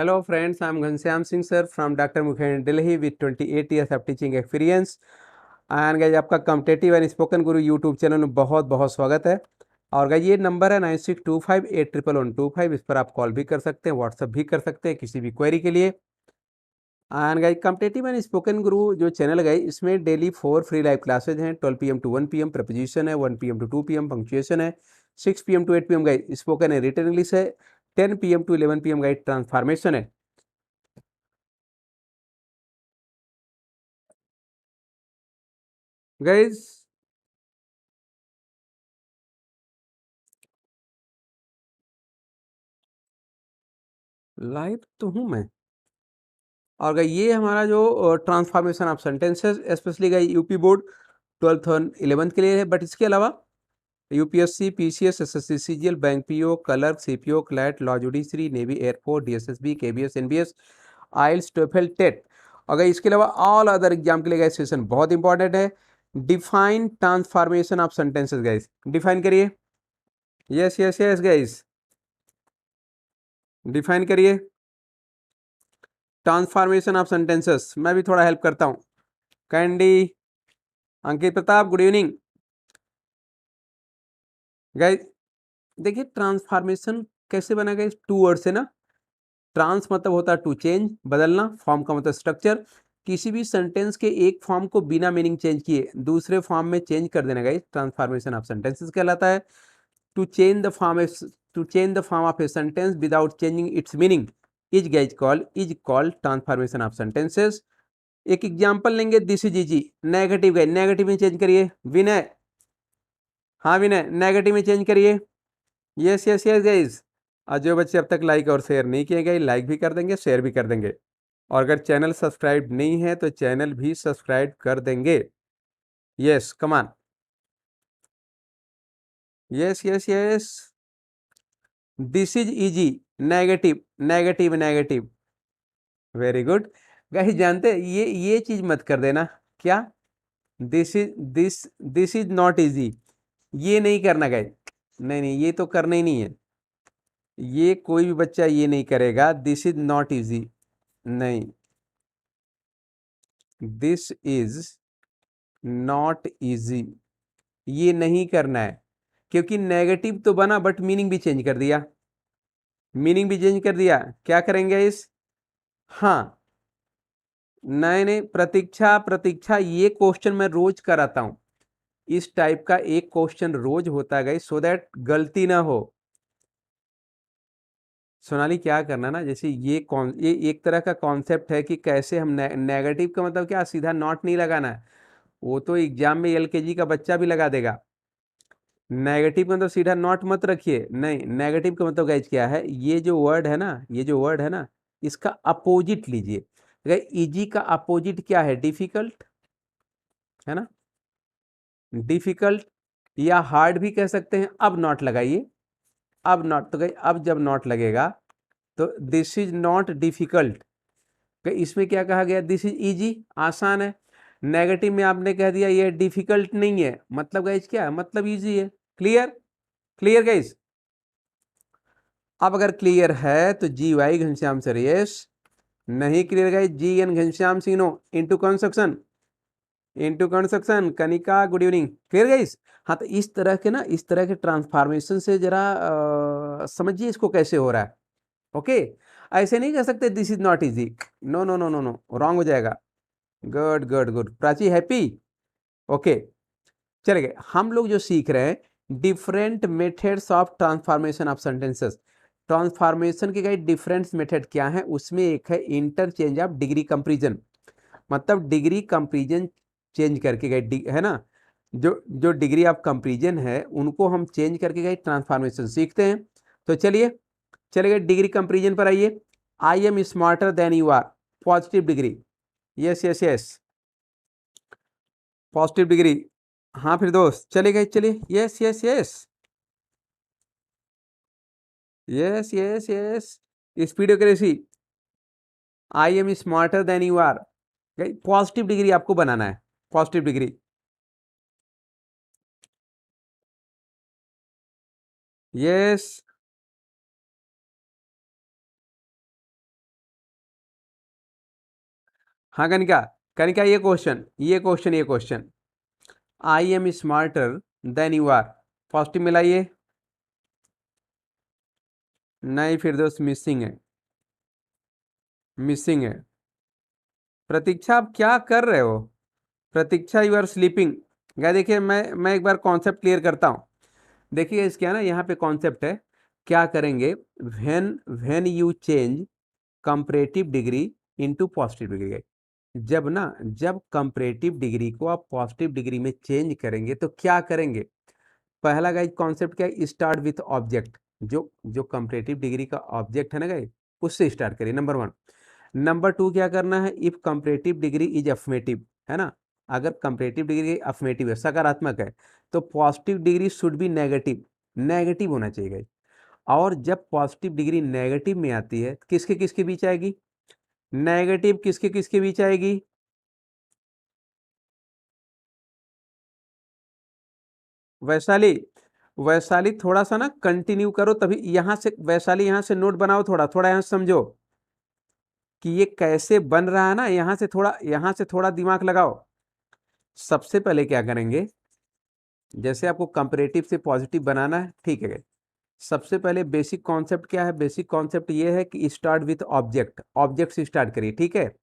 Hello friends, I am Ghanshyam Singh sir from Dr. Mukherjee Delhi with 28 years of teaching experience. And guys आपका competitive and spoken Guru YouTube channel में बहुत बहुत स्वागत है। और guys ये number है 9625811125। इस पर आप कॉल भी कर सकते हैं, व्हाट्सअप भी कर सकते हैं किसी भी क्वेरी के लिए। And guys competitive and spoken गुरु जो चैनल है इसमें डेली 4 फ्री लाइव क्लासेज हैं। 12 PM to 1 PM प्रपोजिशन है, 1 PM to 2 PM पंक्चुएशन है, 6 PM to 8 PM guys spoken है, रिटन इंग्लिश है, 10 PM to 11 PM guys transformation है। गाइज लाइव तो हूँ मैं। और गाइज ये हमारा जो transformation of sentences specially guys UP board 12th और 11th के लिए है, बट इसके अलावा UPSC, PCS, SSC, CGL, bank PO, clerk, CPO, CLAT, law judiciary, navy, air force, DSSB, KBS, NBS, IELTS, TOEFL, TET. अगर इसके अलावा ऑल अदर एग्जाम के लिए गाइज सेशन बहुत इंपॉर्टेंट है। Define transformation of sentences guys, define करिए। Yes yes yes guys, define करिए transformation of sentences. मैं भी थोड़ा हेल्प करता हूँ। Candy, Ankit Pratap, good evening guys. देखिए ट्रांसफॉर्मेशन कैसे बना गाइज, टू वर्ड से ना। ट्रांस मतलब होता है टू चेंज, बदलना। फॉर्म का मतलब स्ट्रक्चर। किसी भी सेंटेंस के एक फॉर्म को बिना मीनिंग चेंज किए दूसरे फॉर्म में चेंज कर देना गाइज ट्रांसफॉर्मेशन ऑफ सेंटेंसेस कहलाता है। To change the form of a sentence without changing its meaning is called transformation of sentences. एक एग्जांपल लेंगे, this is easy. Negative guys, negative में चेंज करिए। विनय, हाँ विनय, नेगेटिव में चेंज करिए। Yes yes yes guys. और जो बच्चे अब तक लाइक और शेयर नहीं किए गए, लाइक भी कर देंगे, शेयर भी कर देंगे। और अगर चैनल सब्सक्राइब नहीं है तो चैनल भी सब्सक्राइब कर देंगे। Yes come on, yes yes yes. This is easy, negative negative negative. Very good guys. जानते हैं ये चीज मत कर देना। क्या? दिस इज नॉट इजी, ये नहीं करना गाइस। नहीं नहीं, ये तो करना ही नहीं है। ये कोई भी बच्चा ये नहीं करेगा। दिस इज नॉट इजी, नहीं। दिस इज नॉट इजी, ये नहीं करना है। क्योंकि नेगेटिव तो बना बट मीनिंग भी चेंज कर दिया। मीनिंग भी चेंज कर दिया, क्या करेंगे इस? हाँ, नहीं नहीं, प्रतीक्षा प्रतीक्षा, ये क्वेश्चन मैं रोज कराता हूं। इस टाइप का एक क्वेश्चन रोज होता है सो दैट गलती ना हो। सोनाली क्या करना ना, जैसे ये एक तरह का कॉन्सेप्ट है कि कैसे हम नेगेटिव का मतलब क्या, सीधा नॉट नहीं लगाना है। वो तो एग्जाम में एलकेजी का बच्चा भी लगा देगा। नेगेटिव का मतलब सीधा नॉट मत रखिए, नहीं। नेगेटिव का मतलब गाइज क्या है, ये जो वर्ड है ना, ये जो वर्ड है ना, इसका अपोजिट लीजिए। इजी का अपोजिट क्या है? डिफिकल्ट, है ना। डिफिकल्ट या हार्ड भी कह सकते हैं। अब नॉट लगाइए, अब नॉट तो गई। अब जब नॉट लगेगा तो दिस इज नॉट डिफिकल्ट। इसमें क्या कहा गया? दिस इज इजी, आसान है। नेगेटिव में आपने कह दिया ये डिफिकल्ट नहीं है, मतलब गाइज क्या है? मतलब इजी है। क्लियर? Clear guys? अब अगर क्लियर है तो जी वाई घनश्याम सर यस। नहीं क्लियर गाइज, जी N Ghanshyam Singh no. Into construction Kanika, good evening. Clear guys? हाँ, तो इस तरह के ट्रांसफॉर्मेशन से जरा समझिए इसको कैसे हो रहा है। ओके, ऐसे नहीं कह सकते this is not easy. No no no no no, wrong हो जाएगा। Good good good, Prachi happy. Okay, चले गए। हम लोग जो सीख रहे हैं different methods of transformation of sentences. Transformation के कई डिफरेंट मेथड क्या है, उसमें एक है इंटरचेंज ऑफ डिग्री कंपेरिजन। मतलब डिग्री कंपेरिजन चेंज करके गए, है ना। जो जो डिग्री ऑफ कंपेरिजन है उनको हम चेंज करके गए ट्रांसफॉर्मेशन सीखते हैं। तो चलिए, चलिए डिग्री कंपेरिजन पर आइए। I am smarter than you are, positive degree. Yes yes yes, positive degree. हाँ फिर दोस्त चले गए, चलिए। Yes yes yes yes yes yes, speed accuracy. I am smarter than you are, positive degree आपको बनाना है। Positive degree. यस, हाँ कनिका, कनिका ये question I am smarter than you are, positive मिलाइए। नहीं फिर दोस्त मिसिंग है। प्रतीक्षा आप क्या कर रहे हो? प्रतीक्षा यू आर स्लीपिंग। क्या, देखिए मैं एक बार कॉन्सेप्ट क्लियर करता हूँ। देखिए इसके ना यहाँ पे कॉन्सेप्ट है, क्या करेंगे, when when you change comparative degree into positive degree. जब कंपैरेटिव डिग्री को आप पॉजिटिव डिग्री में चेंज करेंगे तो क्या करेंगे? पहला गाइज कॉन्सेप्ट क्या है, स्टार्ट विथ ऑब्जेक्ट। जो जो कंपैरेटिव डिग्री का ऑब्जेक्ट है ना गाइज, उससे स्टार्ट करिए, नंबर वन। नंबर टू क्या करना है, if comparative degree is affirmative, है ना, अगर कंपैरेटिव डिग्री अफर्मेटिव है, सकारात्मक है, तो positive degree should be negative, negative होना चाहिए गाइज। और जब पॉजिटिव डिग्री नेगेटिव में आती है, किसके किसके बीच आएगी? नेगेटिव किसके किसके बीच आएगी? वैशाली, वैशाली थोड़ा सा ना कंटिन्यू करो, तभी यहां से वैशाली, यहां से नोट बनाओ, थोड़ा थोड़ा यहां समझो कि ये कैसे बन रहा है ना, यहां से थोड़ा दिमाग लगाओ। सबसे पहले क्या करेंगे, जैसे आपको कंपैरेटिव से पॉजिटिव बनाना है, ठीक है। सबसे पहले बेसिक कॉन्सेप्ट क्या है, बेसिक कॉन्सेप्ट ये है कि स्टार्ट विथ ऑब्जेक्ट, ऑब्जेक्ट से स्टार्ट करिए, ठीक है,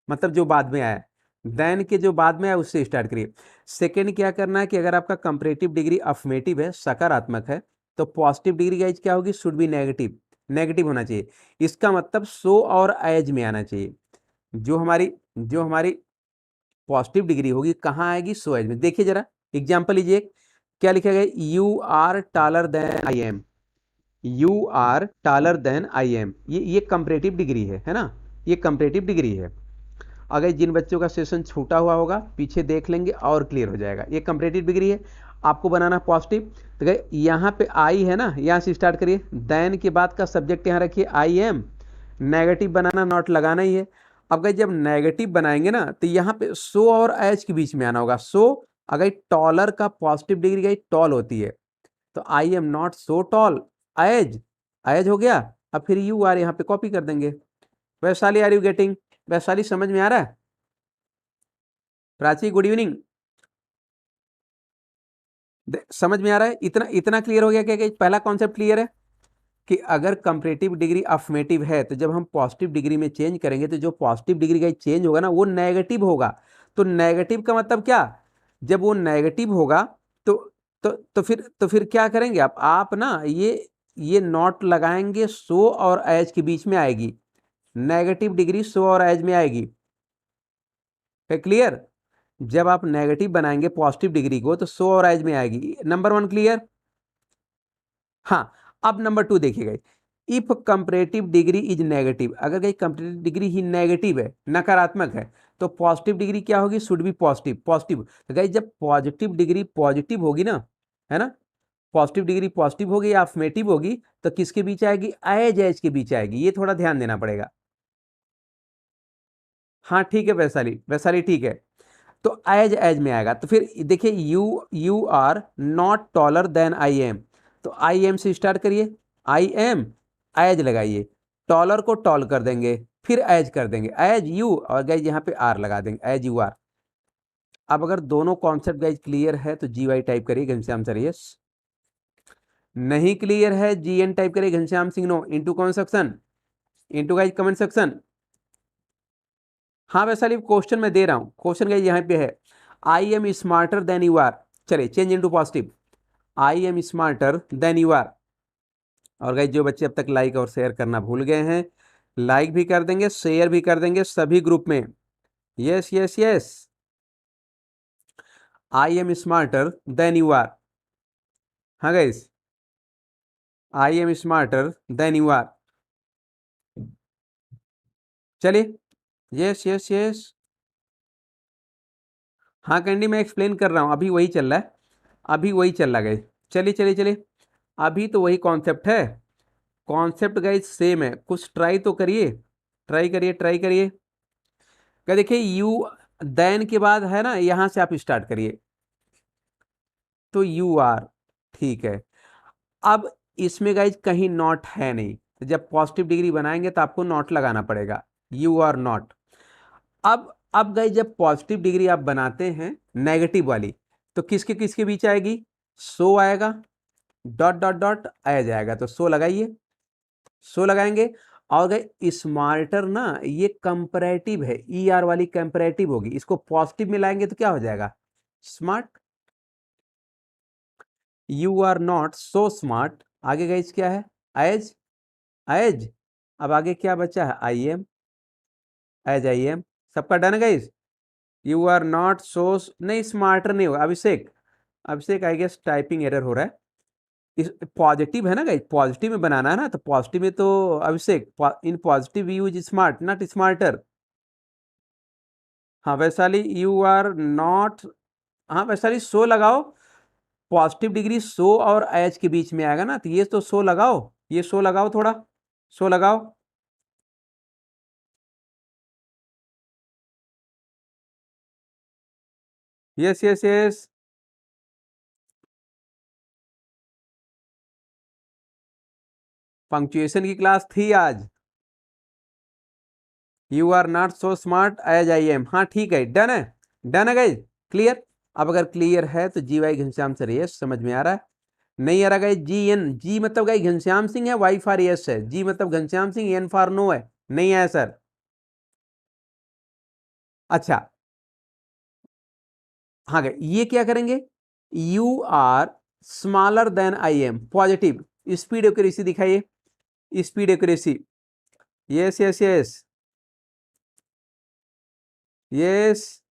मतलब जो बाद में आया, देन के जो बाद में आया उससे स्टार्ट करिए। सेकंड क्या करना है कि अगर आपका कंपैरेटिव डिग्री अफर्मेटिव है, सकारात्मक है, तो पॉजिटिव डिग्री गाइज क्या होगी, शुड बी नेगेटिव, नेगेटिव होना चाहिए। इसका मतलब सो और एज में आना चाहिए। जो हमारी पॉजिटिव डिग्री होगी कहाँ आएगी, सो एज में। देखिए जरा एग्जाम्पल लीजिए, क्या लिखा गया, you are taller than I am, you are taller than I am, ये कंपैरेटिव डिग्री है ना, ये कंपैरेटिव डिग्री है। अगर जिन बच्चों का सेशन छूटा हुआ होगा पीछे देख लेंगे और क्लियर हो जाएगा। ये कंपैरेटिव डिग्री है, आपको बनाना पॉजिटिव, तो यहाँ पे आई है ना, यहाँ से स्टार्ट करिए, देन के बाद का सब्जेक्ट यहाँ रखिए I am, negative banana, not लगाना ही है। अब अगर जब नेगेटिव बनाएंगे ना तो यहाँ पे सो और एच के बीच में आना होगा। सो अगर टॉलर का पॉजिटिव डिग्री गई टॉल होती है, तो I am not so tall, as, as हो गया। अब फिर यू आर यहाँ पे कॉपी कर देंगे। Vaishali are you getting? Vaishali समझ में आ रहा है? प्राची गुड इवनिंग, समझ में आ रहा है? इतना इतना क्लियर हो गया क्या कि पहला कॉन्सेप्ट क्लियर है कि अगर कंपैरेटिव डिग्री अफर्मेटिव है तो जब हम पॉजिटिव डिग्री में चेंज करेंगे तो जो पॉजिटिव डिग्री का चेंज होगा ना वो नेगेटिव होगा। तो नेगेटिव का मतलब क्या, जब वो नेगेटिव होगा तो तो फिर क्या करेंगे आप ना ये नॉट लगाएंगे, सो और एज के बीच में आएगी, नेगेटिव डिग्री सो और एज में आएगी। है क्लियर? जब आप नेगेटिव बनाएंगे पॉजिटिव डिग्री को तो सो और एज में आएगी। Number one clear? हाँ। अब नंबर टू देखिएगा, if comparative degree is negative, अगर कहीं कंपैरेटिव डिग्री ही नेगेटिव है, नकारात्मक है, तो पॉजिटिव डिग्री क्या होगी, शुड बी पॉजिटिव, पॉजिटिव। तो गाइस जब पॉजिटिव डिग्री पॉजिटिव होगी ना, है ना, पॉजिटिव डिग्री पॉजिटिव होगी या अफर्मेटिव होगी, तो किसके बीच आएगी, एज एज के बीच आएगी। ये थोड़ा ध्यान देना पड़ेगा। हाँ ठीक है वैशाली, वैशाली ठीक है। तो एज एज में आएगा, तो फिर देखिए you are not taller than I am, तो आई एम से स्टार्ट करिए, आई एम, एज लगाइए, टॉलर को टॉल कर देंगे, फिर एज कर देंगे, एज यू, और गाइज यहाँ पे आर लगा देंगे, एज यू आर। अब अगर दोनों कॉन्सेप्ट गाइज क्लियर है तो जी वाई टाइप करिए, घनश्याम सर यस। नहीं क्लियर है, जी एन टाइप करिए, Ghanshyam Singh no, into comment section, into guys comment section. हाँ वैसा क्वेश्चन मैं दे रहा हूँ, क्वेश्चन गाइज यहाँ पे है, I am smarter than you are, चलिए change into positive, I am smarter than you are. और गाइज जो बच्चे अब तक लाइक और शेयर करना भूल गए हैं, लाइक भी कर देंगे, शेयर भी कर देंगे सभी ग्रुप में। Yes yes yes, I am smarter than you are. हाँ guys, I am smarter than you are. चलिए, यस यस यस। हाँ कैंडी मैं एक्सप्लेन कर रहा हूँ, अभी वही चल रहा है, अभी वही चल रहा है गाइज। चलिए चलिए चलिए, अभी तो वही कॉन्सेप्ट है, कॉन्सेप्ट गाइज सेम है, कुछ ट्राई तो करिए, ट्राई करिए ट्राई करिए। क्या देखिए, यू देन के बाद है ना, यहां से आप स्टार्ट करिए, तो यू आर, ठीक है। अब इसमें गाइज कहीं नॉट है नहीं, तो जब पॉजिटिव डिग्री बनाएंगे तो आपको नॉट लगाना पड़ेगा, यू आर नॉट। अब अब गई जब पॉजिटिव डिग्री आप बनाते हैं नेगेटिव वाली, तो किसके किसके बीच आएगी, सो आएगा, डॉट डॉट डॉट आ जाएगा, तो सो लगाइए, सो लगाएंगे। और गए स्मार्टर ना, ये कंपैरेटिव है, ई आर वाली कंपैरेटिव होगी, इसको पॉजिटिव में लाएंगे तो क्या हो जाएगा, smart. You are not so smart, आगे गई क्या है, एज, एज। अब आगे क्या बचा है, I am, as I am. सबका डन है guys. You are not so, नहीं स्मार्टर नहीं होगा, Abhishek, Abhishek I guess typing error हो रहा है। इस पॉजिटिव है ना गाइस, पॉजिटिव में बनाना है ना, तो पॉजिटिव में तो Abhishek in positive use smart not smarter. हाँ वैशाली यू आर नॉट, हाँ वैशाली सो लगाओ, पॉजिटिव डिग्री सो और एज के बीच में आएगा ना, तो ये तो सो लगाओ, ये सो लगाओ, थोड़ा सो लगाओ। यस यस यस, पंक्चुएशन की क्लास थी आज। You are not so smart as I am, हाँ ठीक है, डन है, डन है गाइज, क्लियर। अब अगर क्लियर है तो जी वाई घनश्याम सर यस, समझ में आ रहा है। नहीं आ रहा गाइज, जी एन, जी मतलब गाइज घनश्याम सिंह है, वाई फॉर यस है, जी मतलब Ghanshyam Singh, N for no है, नहीं आया सर। अच्छा, हाँ गए, ये क्या करेंगे, you are smaller than I am, positive, speed accuracy दिखाइए, speed accuracy, yes yes yes yes,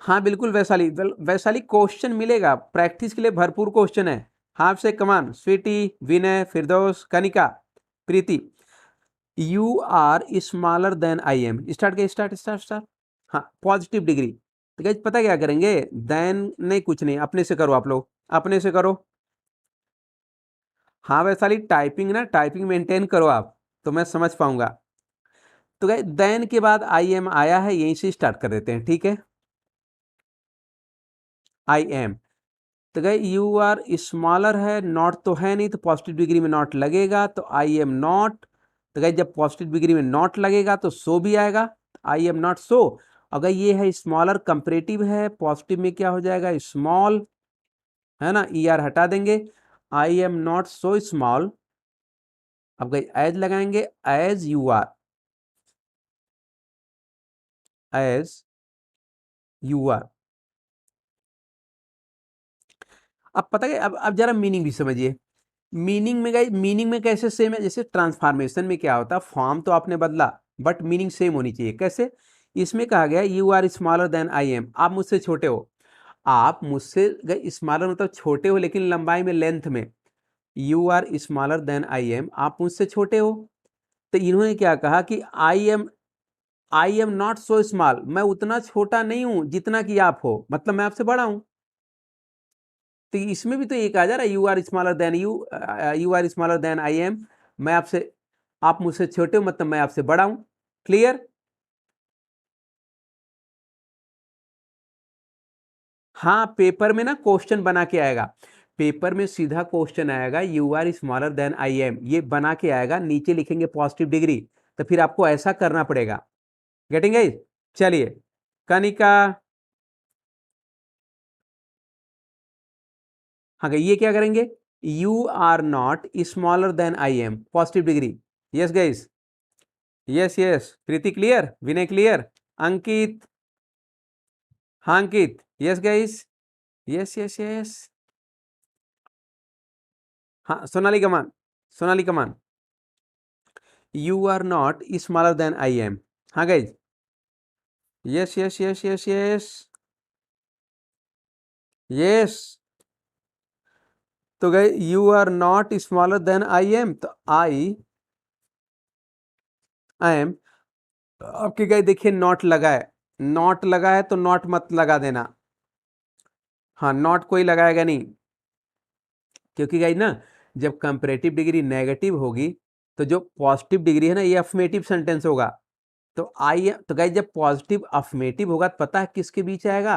हाँ बिल्कुल वैशाली, वैशाली क्वेश्चन मिलेगा, प्रैक्टिस के लिए भरपूर क्वेश्चन है। हाफ से come on, Sweety, Vinay, Firdaus, Kanika, Preeti. You are smaller than I am, start के स्टार्ट स्टार्ट स्टार्ट। हाँ पॉजिटिव डिग्री, तो गाइस पता क्या करेंगे, देन नहीं, कुछ नहीं, अपने से करो आप लोग, अपने से करो। हाँ वैशाली टाइपिंग ना, टाइपिंग मेंटेन करो आप, तो मैं समझ पाऊंगा। तो गाइस देन के बाद आई एम आया है, यहीं से स्टार्ट कर देते हैं, ठीक है। आई एम, तो गए यू आर स्मॉलर है, नॉट तो है नहीं, तो पॉजिटिव डिग्री में नॉट लगेगा, तो आई एम नॉट। तो गए जब पॉजिटिव डिग्री में नॉट लगेगा तो सो भी आएगा, आई एम नॉट सो। अगर ये है स्मॉलर, कंपैरेटिव है, पॉजिटिव में क्या हो जाएगा, स्मॉल, है ना, ई आर हटा देंगे, I am not so small. अब गई एज लगाएंगे, as you are, as you are. अब पता है, अब जरा मीनिंग भी समझिए, मीनिंग में गई, मीनिंग में कैसे सेम है, जैसे ट्रांसफॉर्मेशन में क्या होता है, फॉर्म तो आपने बदला बट मीनिंग सेम होनी चाहिए, कैसे। इसमें कहा गया you are smaller than I am, आप मुझसे छोटे हो, आप मुझसे गए स्मॉलर मतलब छोटे हो, लेकिन लंबाई में, लेंथ में, you are smaller than I am, आप मुझसे छोटे हो। तो इन्होंने क्या कहा कि I am not so small, मैं उतना छोटा नहीं हूं जितना कि आप हो, मतलब मैं आपसे बड़ा हूं। तो इसमें भी तो एक आ जा रहा है, you are smaller than you, you are smaller than I am, मैं आपसे, आप मुझसे छोटे हो मतलब मैं आपसे बड़ा हूं, क्लियर। हाँ पेपर में ना क्वेश्चन बना के आएगा, पेपर में सीधा क्वेश्चन आएगा, you are smaller than I am, ये बना के आएगा, नीचे लिखेंगे पॉजिटिव डिग्री, तो फिर आपको ऐसा करना पड़ेगा, गेटिंग गाइस। चलिए, कनिका, हाँ ये क्या करेंगे, you are not smaller than I am, positive degree, yes guys, yes yes, Preeti clear, Vinay clear, Ankit, हाँ Ankit, yes guys, yes yes yes, हाँ Sonali come on, Sonali come on, you are not smaller than I am, हाँ guys, yes yes yes yes yes yes. तो गए you are not smaller than I am, तो I M, आपके गए देखिए not लगा है, नॉट लगा है तो नॉट मत लगा देना, हाँ नॉट कोई लगाएगा नहीं, क्योंकि गाइज ना, जब कंपैरेटिव डिग्री नेगेटिव होगी, तो जो पॉजिटिव डिग्री है ना, ये अफर्मेटिव सेंटेंस होगा। तो आई, तो गाइज जब पॉजिटिव अफर्मेटिव होगा तो पता है किसके बीच आएगा,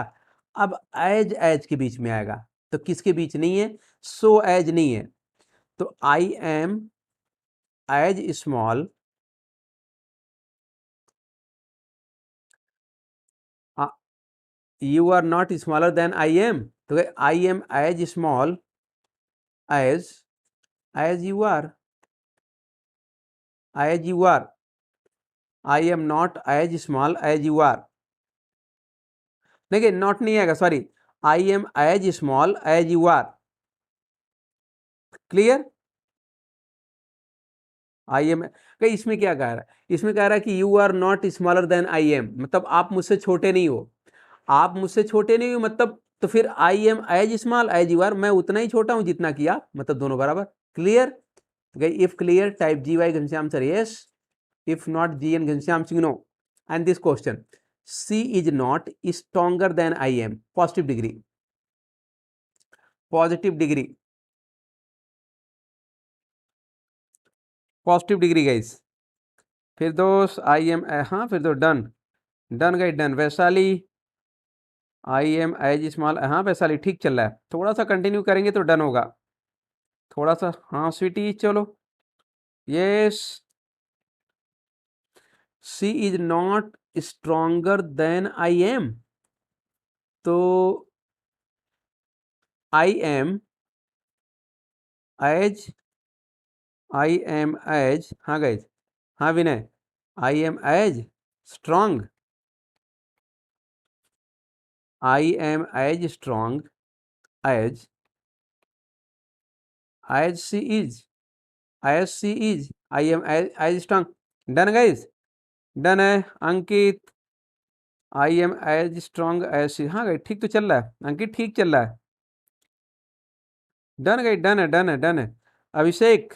अब एज के बीच में आएगा, तो किसके बीच नहीं है, सो एज नहीं है, तो I am as small you are not smaller than I am, तो I am as small as you are, as you are, I am not as small as you are. देखिए not नहीं आएगा, sorry, I am as small as you are. Clear? I am, कहीं इसमें क्या कह रहा है, इसमें कह रहा है कि you are not smaller than I am, मतलब आप मुझसे छोटे नहीं हो, आप मुझसे छोटे नहीं हो मतलब, तो फिर I am as small as you are, मैं उतना ही छोटा हूं जितना कि आप, मतलब दोनों बराबर। Clear? If clear type G Y Ghanshyam sir yes, if not G N Ghanshyam Singh no. And this question, she is not stronger than I am, positive degree, positive degree, positive degree guys. फिर दोस्त आई एम, हाँ फिर तो done, done गई done. Vaishali, I am as small, हाँ वैशाली ठीक चल रहा है, थोड़ा सा कंटिन्यू करेंगे तो डन होगा, थोड़ा सा। हाँ स्वीटी चलो, yes, she is not stronger than I am, तो I am as, I am as, हाँ गाइज, हाँ Vinay, I am as strong, I am as strong as she is, as she is, I am as strong. Done guys, done है Ankit, I am as strong as she, हाँ guys ठीक तो चल रहा है अंकित, ठीक चल रहा है, डन गाइज, डन है डन है डन है। अभिषेक,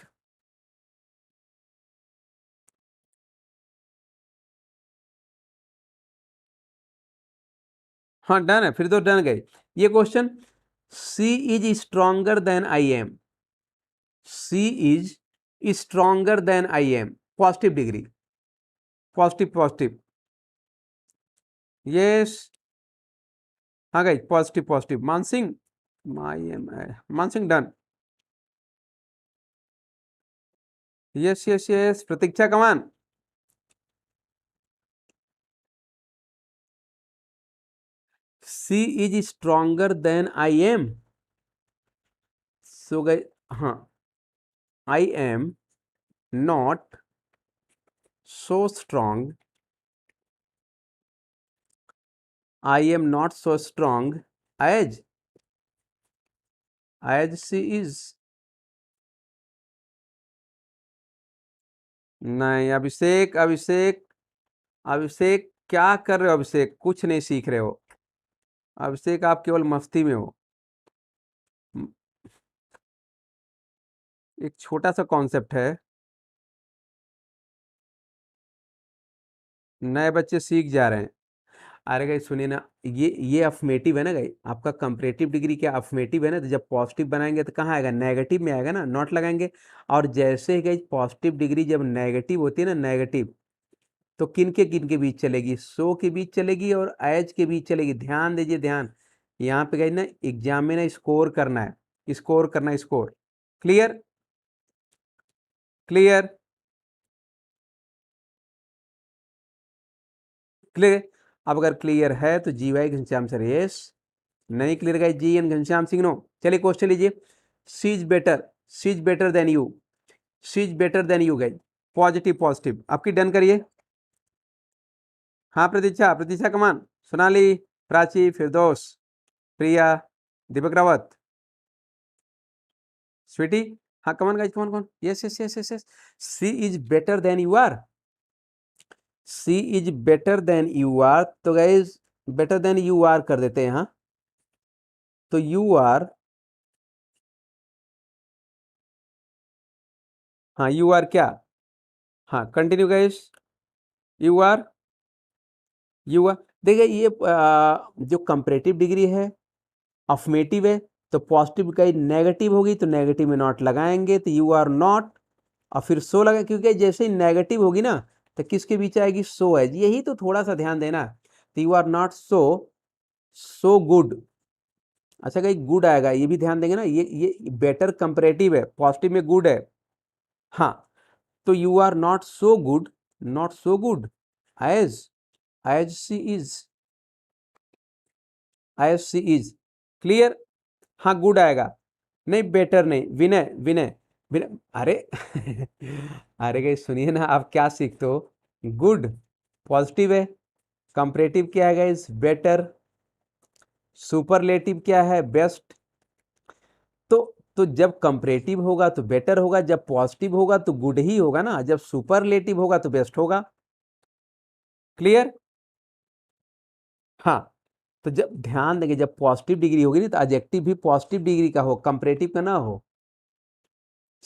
हाँ डन है, फिर तो डन गए। ये question, she is stronger than I am, she is stronger than I am, positive degree, positive positive, yes, हाँ गई positive positive. Mansingh, I am, Mansingh done, yes yes yes. Pratiksha come on, she is stronger than I am, so गई, हाँ, I am not so strong, I am not so strong as she is. नहीं अभिषेक, अभिषेक, अभिषेक क्या कर रहे हो अभिषेक, कुछ नहीं सीख रहे हो अभिषेक, आप केवल मस्ती में हो। एक छोटा सा कॉन्सेप्ट है, नए बच्चे सीख जा रहे हैं। अरे गई सुनिए ना, ये अफमेटिव है ना गई, आपका कंपैरेटिव डिग्री क्या अफमेटिव है ना, तो जब पॉजिटिव बनाएंगे तो कहाँ आएगा, नेगेटिव में आएगा ना, नॉट लगाएंगे। और जैसे ही गई पॉजिटिव डिग्री जब नेगेटिव होती है ना, नेगेटिव, तो किन के बीच चलेगी, सो के बीच चलेगी और एज के बीच चलेगी। ध्यान दीजिए ध्यान, यहाँ पे गई ना एग्जाम में ना स्कोर करना है, स्कोर करना है, स्कोर। क्लियर? क्लियर? क्लियर? अब अगर क्लियर है तो जी वाई घनश्याम सर यस, नहीं क्लियर गई जी एन घनश्याम सिंह नो। चलिए क्वेश्चन लीजिए, she is better, she is better than you, she is better than you गई, पॉजिटिव पॉजिटिव, आपकी डन करिए। हाँ प्रतीक्षा, प्रतीक्षा कमान, सोनाली, प्राची, फिरदौस, प्रिया, दीपक रावत, स्वीटी, हाँ come on guys, come on come on, yes yes yes yes yes. She is better than you are, she is better than you are, तो guys better than you are कर देते हैं, हाँ, तो यू आर, हाँ यू आर क्या, हाँ continue guys, you are, you are, देखिए ये जो कंपैरेटिव डिग्री है अफमेटिव है, तो पॉजिटिव का नेगेटिव होगी तो नेगेटिव में नॉट लगाएंगे, तो यू आर नॉट, और फिर सो लगा, क्योंकि जैसे ही नेगेटिव होगी ना तो किसके बीच आएगी, सो है, यही तो थोड़ा सा ध्यान देना, तो you are not so, so good, अच्छा कहीं गुड आएगा, ये भी ध्यान देंगे ना, ये बेटर कंपैरेटिव है, पॉजिटिव में गुड है, हाँ, तो you are not so good, not so good as she is, as she is. Clear? हाँ गुड आएगा, नहीं बेटर नहीं। विनय विनय विनय, अरे अरे गाइस सुनिए ना, आप क्या सीखते हो? गुड पॉजिटिव है, कंपैरेटिव क्या है गाइस? बेटर। सुपरलेटिव क्या है? बेस्ट। तो जब कंपैरेटिव होगा तो बेटर होगा, जब पॉजिटिव होगा तो गुड ही होगा ना, जब सुपरलेटिव होगा तो बेस्ट होगा। क्लियर? हाँ, तो जब ध्यान देंगे, जब पॉजिटिव डिग्री होगी ना तो एडजेक्टिव भी पॉजिटिव डिग्री का हो, कंपैरेटिव का ना हो।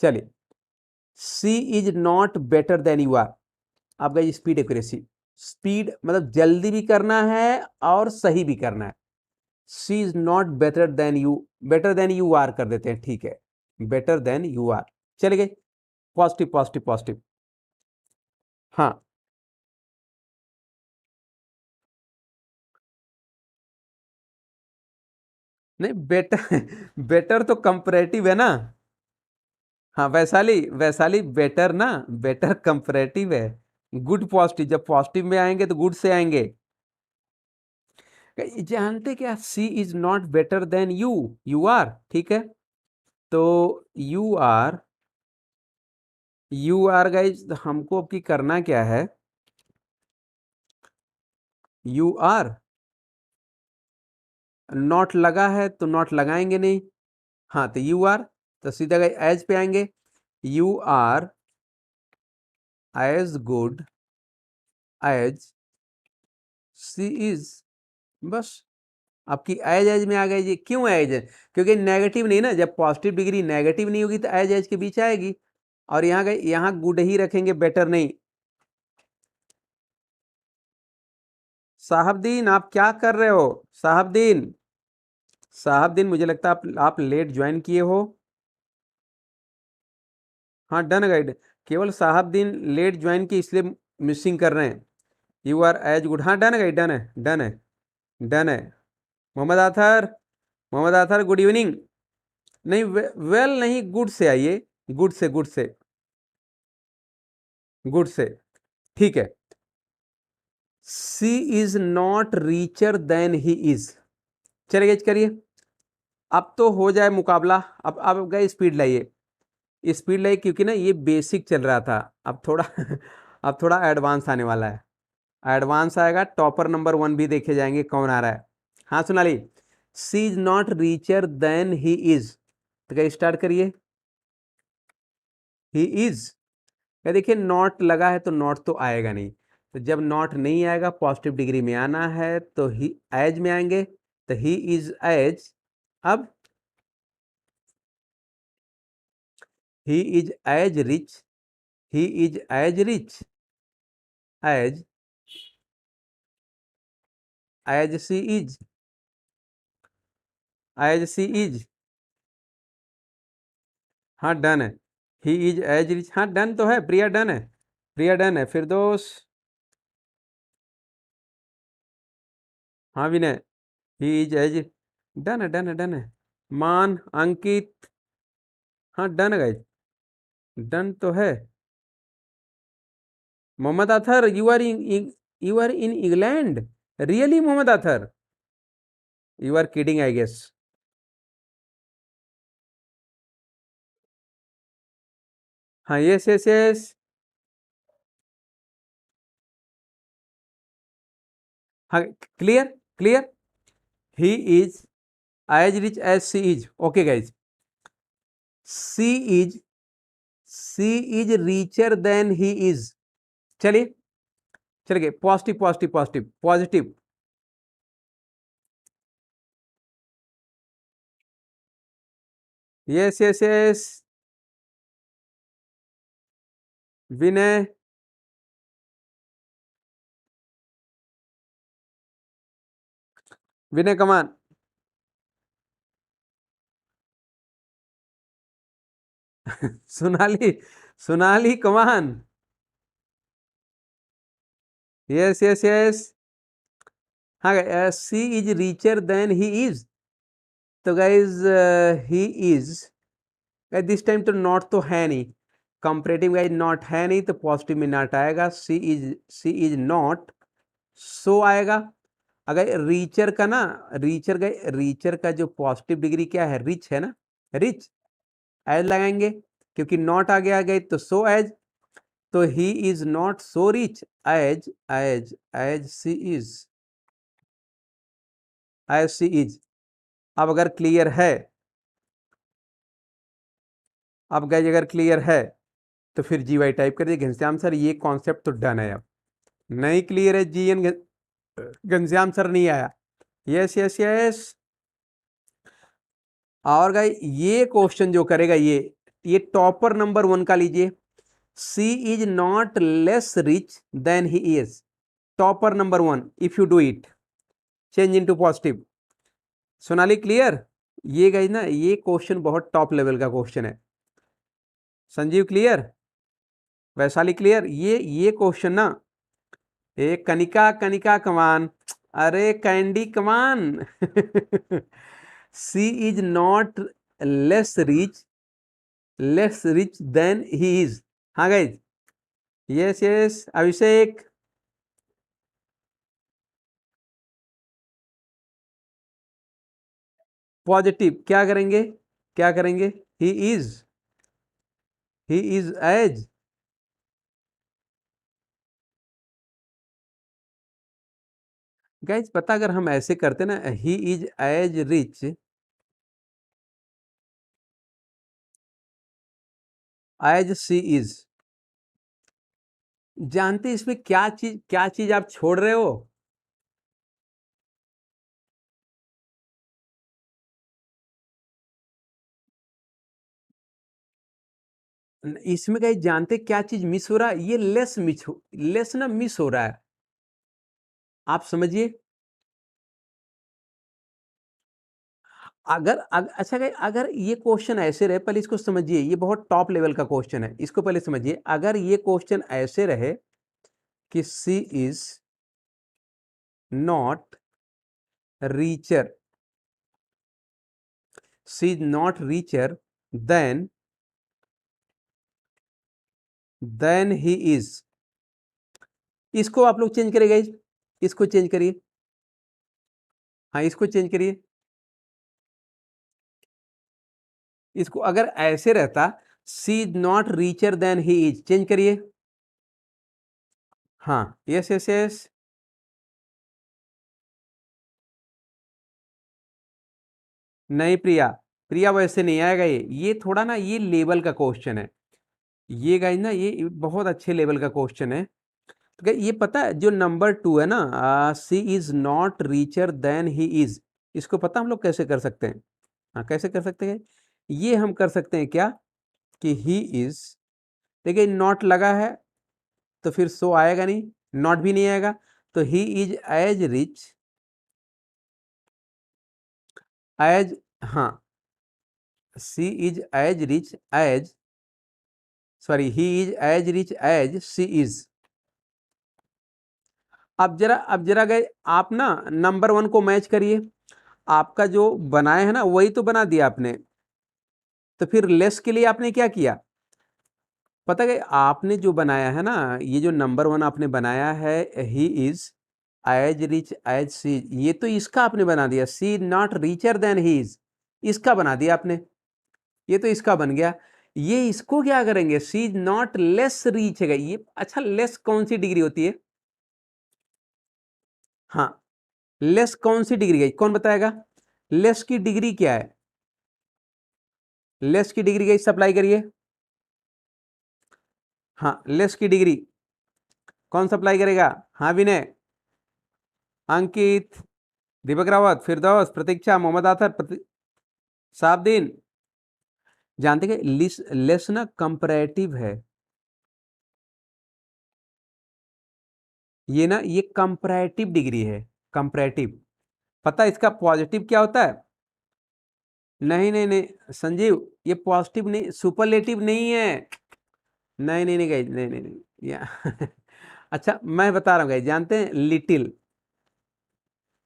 चलिए, she is not better than you are. आपका ये स्पीड एक्यूरेसी, स्पीड मतलब जल्दी भी करना है और सही भी करना है। She is not better than you are कर देते हैं, ठीक है, बेटर देन यू आर। चले गए, पॉजिटिव पॉजिटिव पॉजिटिव। हाँ, नहीं बेटर बेटर तो कंपैरेटिव है ना। हाँ वैशाली, वैशाली बेटर ना, बेटर कंपैरेटिव है। गुड पॉजिटिव, जब पॉजिटिव में आएंगे तो गुड से आएंगे। जानते क्या, she is not better than you, you are, ठीक है। तो यू आर गाइज, हमको अब की करना क्या है? यू आर नॉट लगा है तो नॉट लगाएंगे नहीं। हाँ तो यू आर, तो सीधा गए एज पे आएंगे। You are as good as she is, बस। आपकी एज एज में आ गई जी। क्यों एज है? क्योंकि नेगेटिव नहीं ना, जब पॉजिटिव डिग्री नेगेटिव नहीं होगी तो एज एज के बीच आएगी। और यहाँ गए, यहाँ गुड ही रखेंगे, बेटर नहीं। साहबदीन आप क्या कर रहे हो? साहबदीन, साहबदीन मुझे लगता है आप लेट ज्वाइन किए हो। हाँ डन गाइड, केवल साहबदीन लेट ज्वाइन की इसलिए मिसिंग कर रहे हैं। यू आर एज गुड, हाँ डन है गाइड, डन है, डन है, डन है। Mohammad Athar, Mohammad Athar good evening. नहीं वेल नहीं, गुड से आइए, गुड से, गुड से, गुड से, ठीक है। She is not richer than he is. चलिए करिए, अब तो हो जाए मुकाबला। अब गए स्पीड लाइए, स्पीड लाइए, क्योंकि ना ये बेसिक चल रहा था, अब थोड़ा अब थोड़ा एडवांस आने वाला है। एडवांस आएगा, टॉपर नंबर 1 भी देखे जाएंगे कौन आ रहा है। हाँ Sonali, she is not richer than he is, तो क्या स्टार्ट करिए। ही इज, क्या देखिए नॉट लगा है तो नॉट तो आएगा नहीं, तो जब नॉट नहीं आएगा पॉजिटिव डिग्री में आना है तो ही एज में आएंगे, तो ही इज एज। अब he is as rich, he is as rich as she is, as she is. हाँ डन है, ही इज एज रिच, हाँ डन तो है, प्रिया डन है, प्रिया डन है। फिर दोस्त, हाँ विनय, ही इज एज, डन है, डन है, डन है। मान, अंकित, हाँ डन है गाइज, डन तो है। Mohammad Athar, you are in England, really Mohammad Athar? You are kidding I guess. हाँ यस यस यस, हाँ clear, clear. He is as rich as she is, okay guys. She is, she is richer than he is. चलिए, चलिए positive positive positive positive. Yes yes yes, Vinay, Vinay come on, Sonali, Sonali come on, yes yes yes. हाँ she is richer than he is, तो guys he is, this time तो not तो है नहीं, comparative guys not है नहीं, तो पॉजिटिव में नॉट आएगा। सी इज नॉट, सो आएगा। अगर रीचर का ना, रीचर का जो पॉजिटिव डिग्री क्या है, रिच है ना, रिच, एज लगाएंगे क्योंकि नॉट आगे आ गए तो सो एज, तो he is not so rich as she is, as she is. अब अगर क्लियर है, अब गाइज अगर क्लियर है तो फिर जी वाई टाइप कर दिए। घनश्याम सर ये कॉन्सेप्ट तो डन है। अब नहीं क्लियर है जी एन, घनश्याम सर नहीं आया। Yes yes yes. और गाइज ये क्वेश्चन जो करेगा ये टॉपर नंबर 1 का लीजिए। She is not less rich than he is, topper number 1, if you do it change into positive. Sonali clear? ये गाइज ना ये क्वेश्चन बहुत टॉप लेवल का क्वेश्चन है। संजीव क्लियर? वैशाली क्लियर? ये क्वेश्चन ना, ए कनिका, कनिका कमान, अरे Candy come on. She is not less rich than he is. हाँ गाइज, यस यस। अभिषेक, पॉजिटिव क्या करेंगे, क्या करेंगे? ही इज एज, गाइज पता अगर हम ऐसे करते ना, he is as rich as she is, जानते इसमें क्या चीज आप छोड़ रहे हो? इसमें कहीं जानते क्या चीज मिस हो रहा है? ये लेस ना मिस हो रहा है। आप समझिए, अच्छा गाइस, अगर ये क्वेश्चन ऐसे रहे, पहले इसको समझिए, ये बहुत टॉप लेवल का क्वेश्चन है, इसको पहले समझिए। अगर ये क्वेश्चन ऐसे रहे कि she is not richer, she is not richer than he is, इसको आप लोग चेंज करिएगा, इसको चेंज करिए। हाँ इसको चेंज करिए। इसको अगर ऐसे रहता, she is not richer than he is, change करिए। हाँ यस यस यस। नहीं प्रिया, प्रिया वैसे नहीं आएगा। ये थोड़ा ना ये लेवल का क्वेश्चन है। ये गाइस ना ये बहुत अच्छे लेवल का क्वेश्चन है। तो ये पता है जो नंबर 2 है ना, she is not richer than he is, इसको पता हम लोग कैसे कर सकते हैं? हाँ कैसे कर सकते हैं? ये हम कर सकते हैं क्या, कि ही इज, देखिए नॉट लगा है तो फिर सो आएगा नहीं, नॉट भी नहीं आएगा, तो he is as rich as, हाँ she is as rich as, sorry he is as rich as she is. अब जरा गए आप ना नंबर 1 को मैच करिए। आपका जो बनाए है ना वही तो बना दिया आपने, तो फिर लेस के लिए आपने क्या किया? पता है आपने जो बनाया है ना, ये जो नंबर 1 आपने बनाया है, he is as rich as she, ये तो इसका आपने बना दिया, she not richer than he is, इसका बना दिया आपने, ये तो इसका बन गया। ये इसको क्या करेंगे, सी नॉट लेस रिच है ये। अच्छा लेस कौन सी डिग्री होती है? हाँ लेस कौन सी डिग्री है, कौन बताएगा? लेस की डिग्री क्या है? लेस की डिग्री कैसे सप्लाई करिए? हाँ लेस की डिग्री कौन सप्लाई करेगा? हाँ विनय, अंकित, दीपक रावत, फिरदौस, प्रतीक्षा, मोहम्मद आतर, साबदीन। जानते हैं लेस, लेस ना कंपैरेटिव है। ये ना ये कंपैरेटिव डिग्री है, कंपैरेटिव। पता है इसका पॉजिटिव क्या होता है? नहीं नहीं नहीं संजीव, ये पॉजिटिव नहीं, सुपरलेटिव नहीं है। नहीं नहीं नहीं गाइस, नहीं नहीं नहीं या अच्छा मैं बता रहा हूँ गाइस, जानते हैं लिटिल,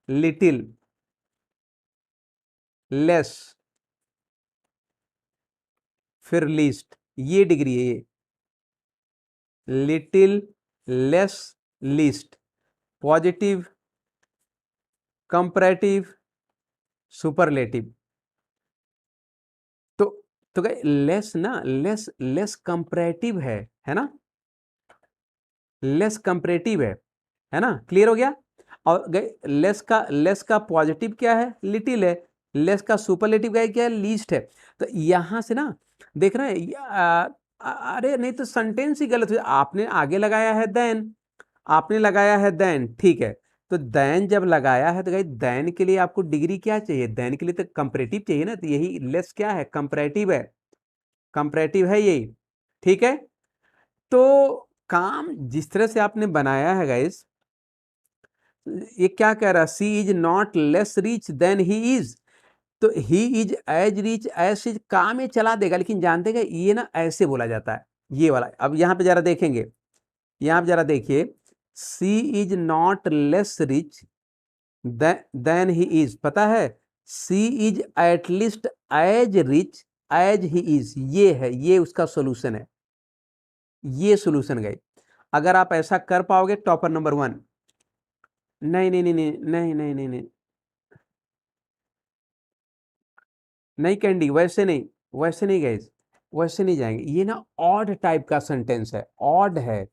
लिटिल, लेस, फिर लीस्ट, ये डिग्री है ये, little, less, least, positive, comparative, superlative. तो तो लेस ना, लेस कंपैरेटिव है ना, लेस कंपैरेटिव है ना, क्लियर हो गया। और लेस का पॉजिटिव क्या है, लिटिल है। लेस का सुपरलेटिव क्या है, लीस्ट है। तो यहां से ना देख रहे हैं अरे नहीं तो सेंटेंस ही गलत हुआ। आपने आगे लगाया है देन, आपने लगाया है देन, ठीक है। तो देन जब लगाया है तो गाइस देन के लिए आपको डिग्री क्या चाहिए, देन के लिए तो कंपैरेटिव चाहिए ना। तो यही लेस क्या है, कंपैरेटिव है, कंपैरेटिव है यही, ठीक है। तो काम जिस तरह से आपने बनाया है गाइस, ये क्या कह रहा है, she is not less rich than he is. तो he is as rich as is काम ये चला देगा, लेकिन जानते हैं ये ना ऐसे बोला जाता है, ये वाला। अब यहां पे जरा देखेंगे, यहां पे जरा देखिए, she is not less rich than he is, पता है, she is at least as rich as he is. ये है, ये उसका सोल्यूशन है, ये सोल्यूशन गए। अगर आप ऐसा कर पाओगे टॉपर नंबर 1। नहीं नहीं नहीं नहीं नहीं नहीं नहीं नहीं नहीं कैंडी, वैसे नहीं, वैसे नहीं गए, वैसे नहीं जाएंगे। ये ना ऑड टाइप का सेंटेंस है, ऑड है,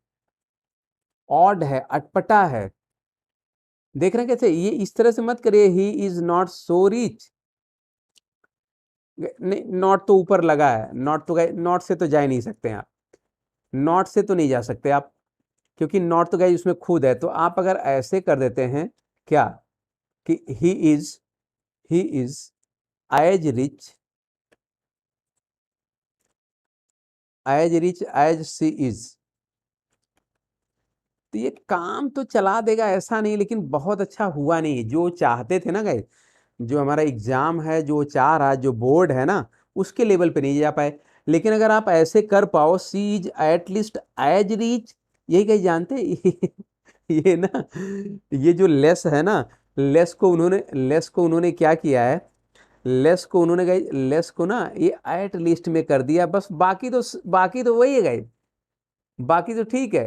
ऑड है, अटपटा है। देख रहे हैं कैसे, ये इस तरह से मत करिए, ही इज नॉट सो रिच। नहीं, नॉट तो ऊपर लगा है, नॉट तो गए, नॉट से तो जा ही नहीं सकते आप, नॉट से तो नहीं जा सकते आप, क्योंकि नॉट तो गए उसमें खुद है। तो आप अगर ऐसे कर देते हैं क्या, कि he is as rich as she is. तो ये काम तो चला देगा ऐसा नहीं, लेकिन बहुत अच्छा हुआ नहीं। जो चाहते थे ना गए, जो हमारा एग्जाम है, जो चाह रहा है, जो बोर्ड है ना, उसके लेवल पे नहीं जा पाए। लेकिन अगर आप ऐसे कर पाओ, सी इज एटलीस्ट एज रिच, यही कहीं जानते ये ना, ये जो लेस है ना, लेस को उन्होंने क्या किया है, लेस को उन्होंने गए, लेस को ना ये एट लिस्ट में कर दिया बस। बाकी तो वही है गए, बाकी तो ठीक है,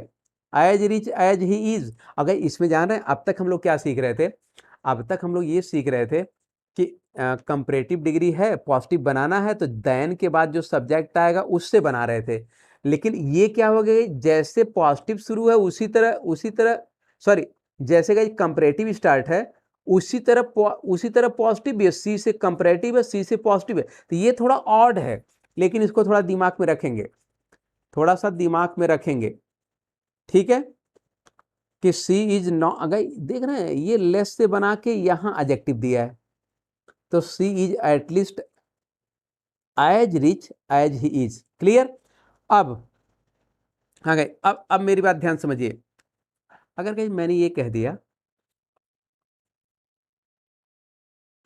as rich as he is. अगर इसमें जान रहे हैं, अब तक हम लोग क्या सीख रहे थे, अब तक हम लोग ये सीख रहे थे कि कंपैरेटिव डिग्री है, पॉजिटिव बनाना है तो देन के बाद जो सब्जेक्ट आएगा उससे बना रहे थे। लेकिन ये क्या हो गया, जैसे पॉजिटिव शुरू है उसी तरह सॉरी, जैसे कि कंपैरेटिव स्टार्ट है उसी तरह पॉजिटिव भी है, सी से कंपैरेटिव है, सी से पॉजिटिव है। तो ये थोड़ा ऑड है, लेकिन इसको थोड़ा दिमाग में रखेंगे, थोड़ा सा दिमाग में रखेंगे, ठीक है। कि सी इज नॉट, अगर देख रहे हैं ये लेस से बना के यहां एडजेक्टिव दिया है, तो she is at least as rich as he is, clear. अब हाँ गए, अब मेरी बात ध्यान समझिए। अगर कहीं मैंने ये कह दिया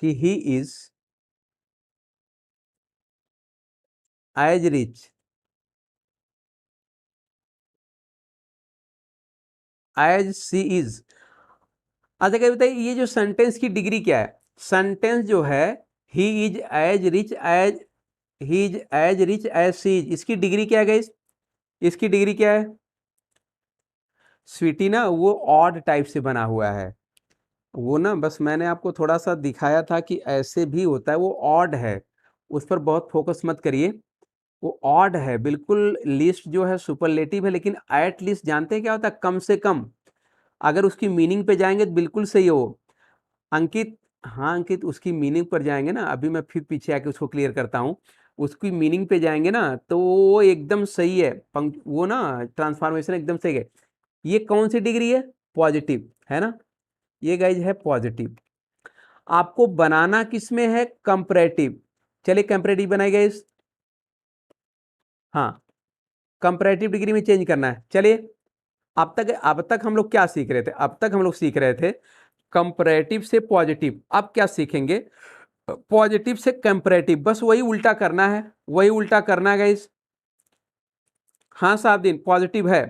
कि he is as rich as she is. अच्छा क्या बताइए, ये जो सेंटेंस की डिग्री क्या है, सेंटेंस जो है he is as rich as, he is as rich as she is, इसकी डिग्री क्या है गाइस, इसकी डिग्री क्या है स्वीटी ना, वो ऑड टाइप से बना हुआ है। वो ना बस मैंने आपको थोड़ा सा दिखाया था कि ऐसे भी होता है, वो ऑड है, उस पर बहुत फोकस मत करिए। वो ऑड है बिल्कुल, लिस्ट जो है सुपरलेटिव है, लेकिन एट लिस्ट जानते हैं क्या होता है, कम से कम। अगर उसकी मीनिंग पे जाएंगे तो बिल्कुल सही हो अंकित। हाँ अंकित, उसकी मीनिंग पर जाएंगे ना, अभी मैं फिर पीछे आके उसको क्लियर करता हूँ। उसकी मीनिंग पे जाएंगे ना तो वो एकदम सही है, वो ना ट्रांसफॉर्मेशन एकदम सही है। ये कौन सी डिग्री है, पॉजिटिव है ना, ये गाइज है पॉजिटिव। आपको बनाना किस में है, कंपैरेटिव। चलिए कंपैरेटिव बनाई गाइज, हाँ कंपैरेटिव डिग्री में चेंज करना है। चलिए अब तक हम लोग क्या सीख रहे थे, अब तक हम लोग सीख रहे थे कंपैरेटिव से पॉजिटिव। अब क्या सीखेंगे, पॉजिटिव से कंपैरेटिव, बस वही उल्टा करना है, वही उल्टा करना है गाइज। हाँ साहब दिन, पॉजिटिव है,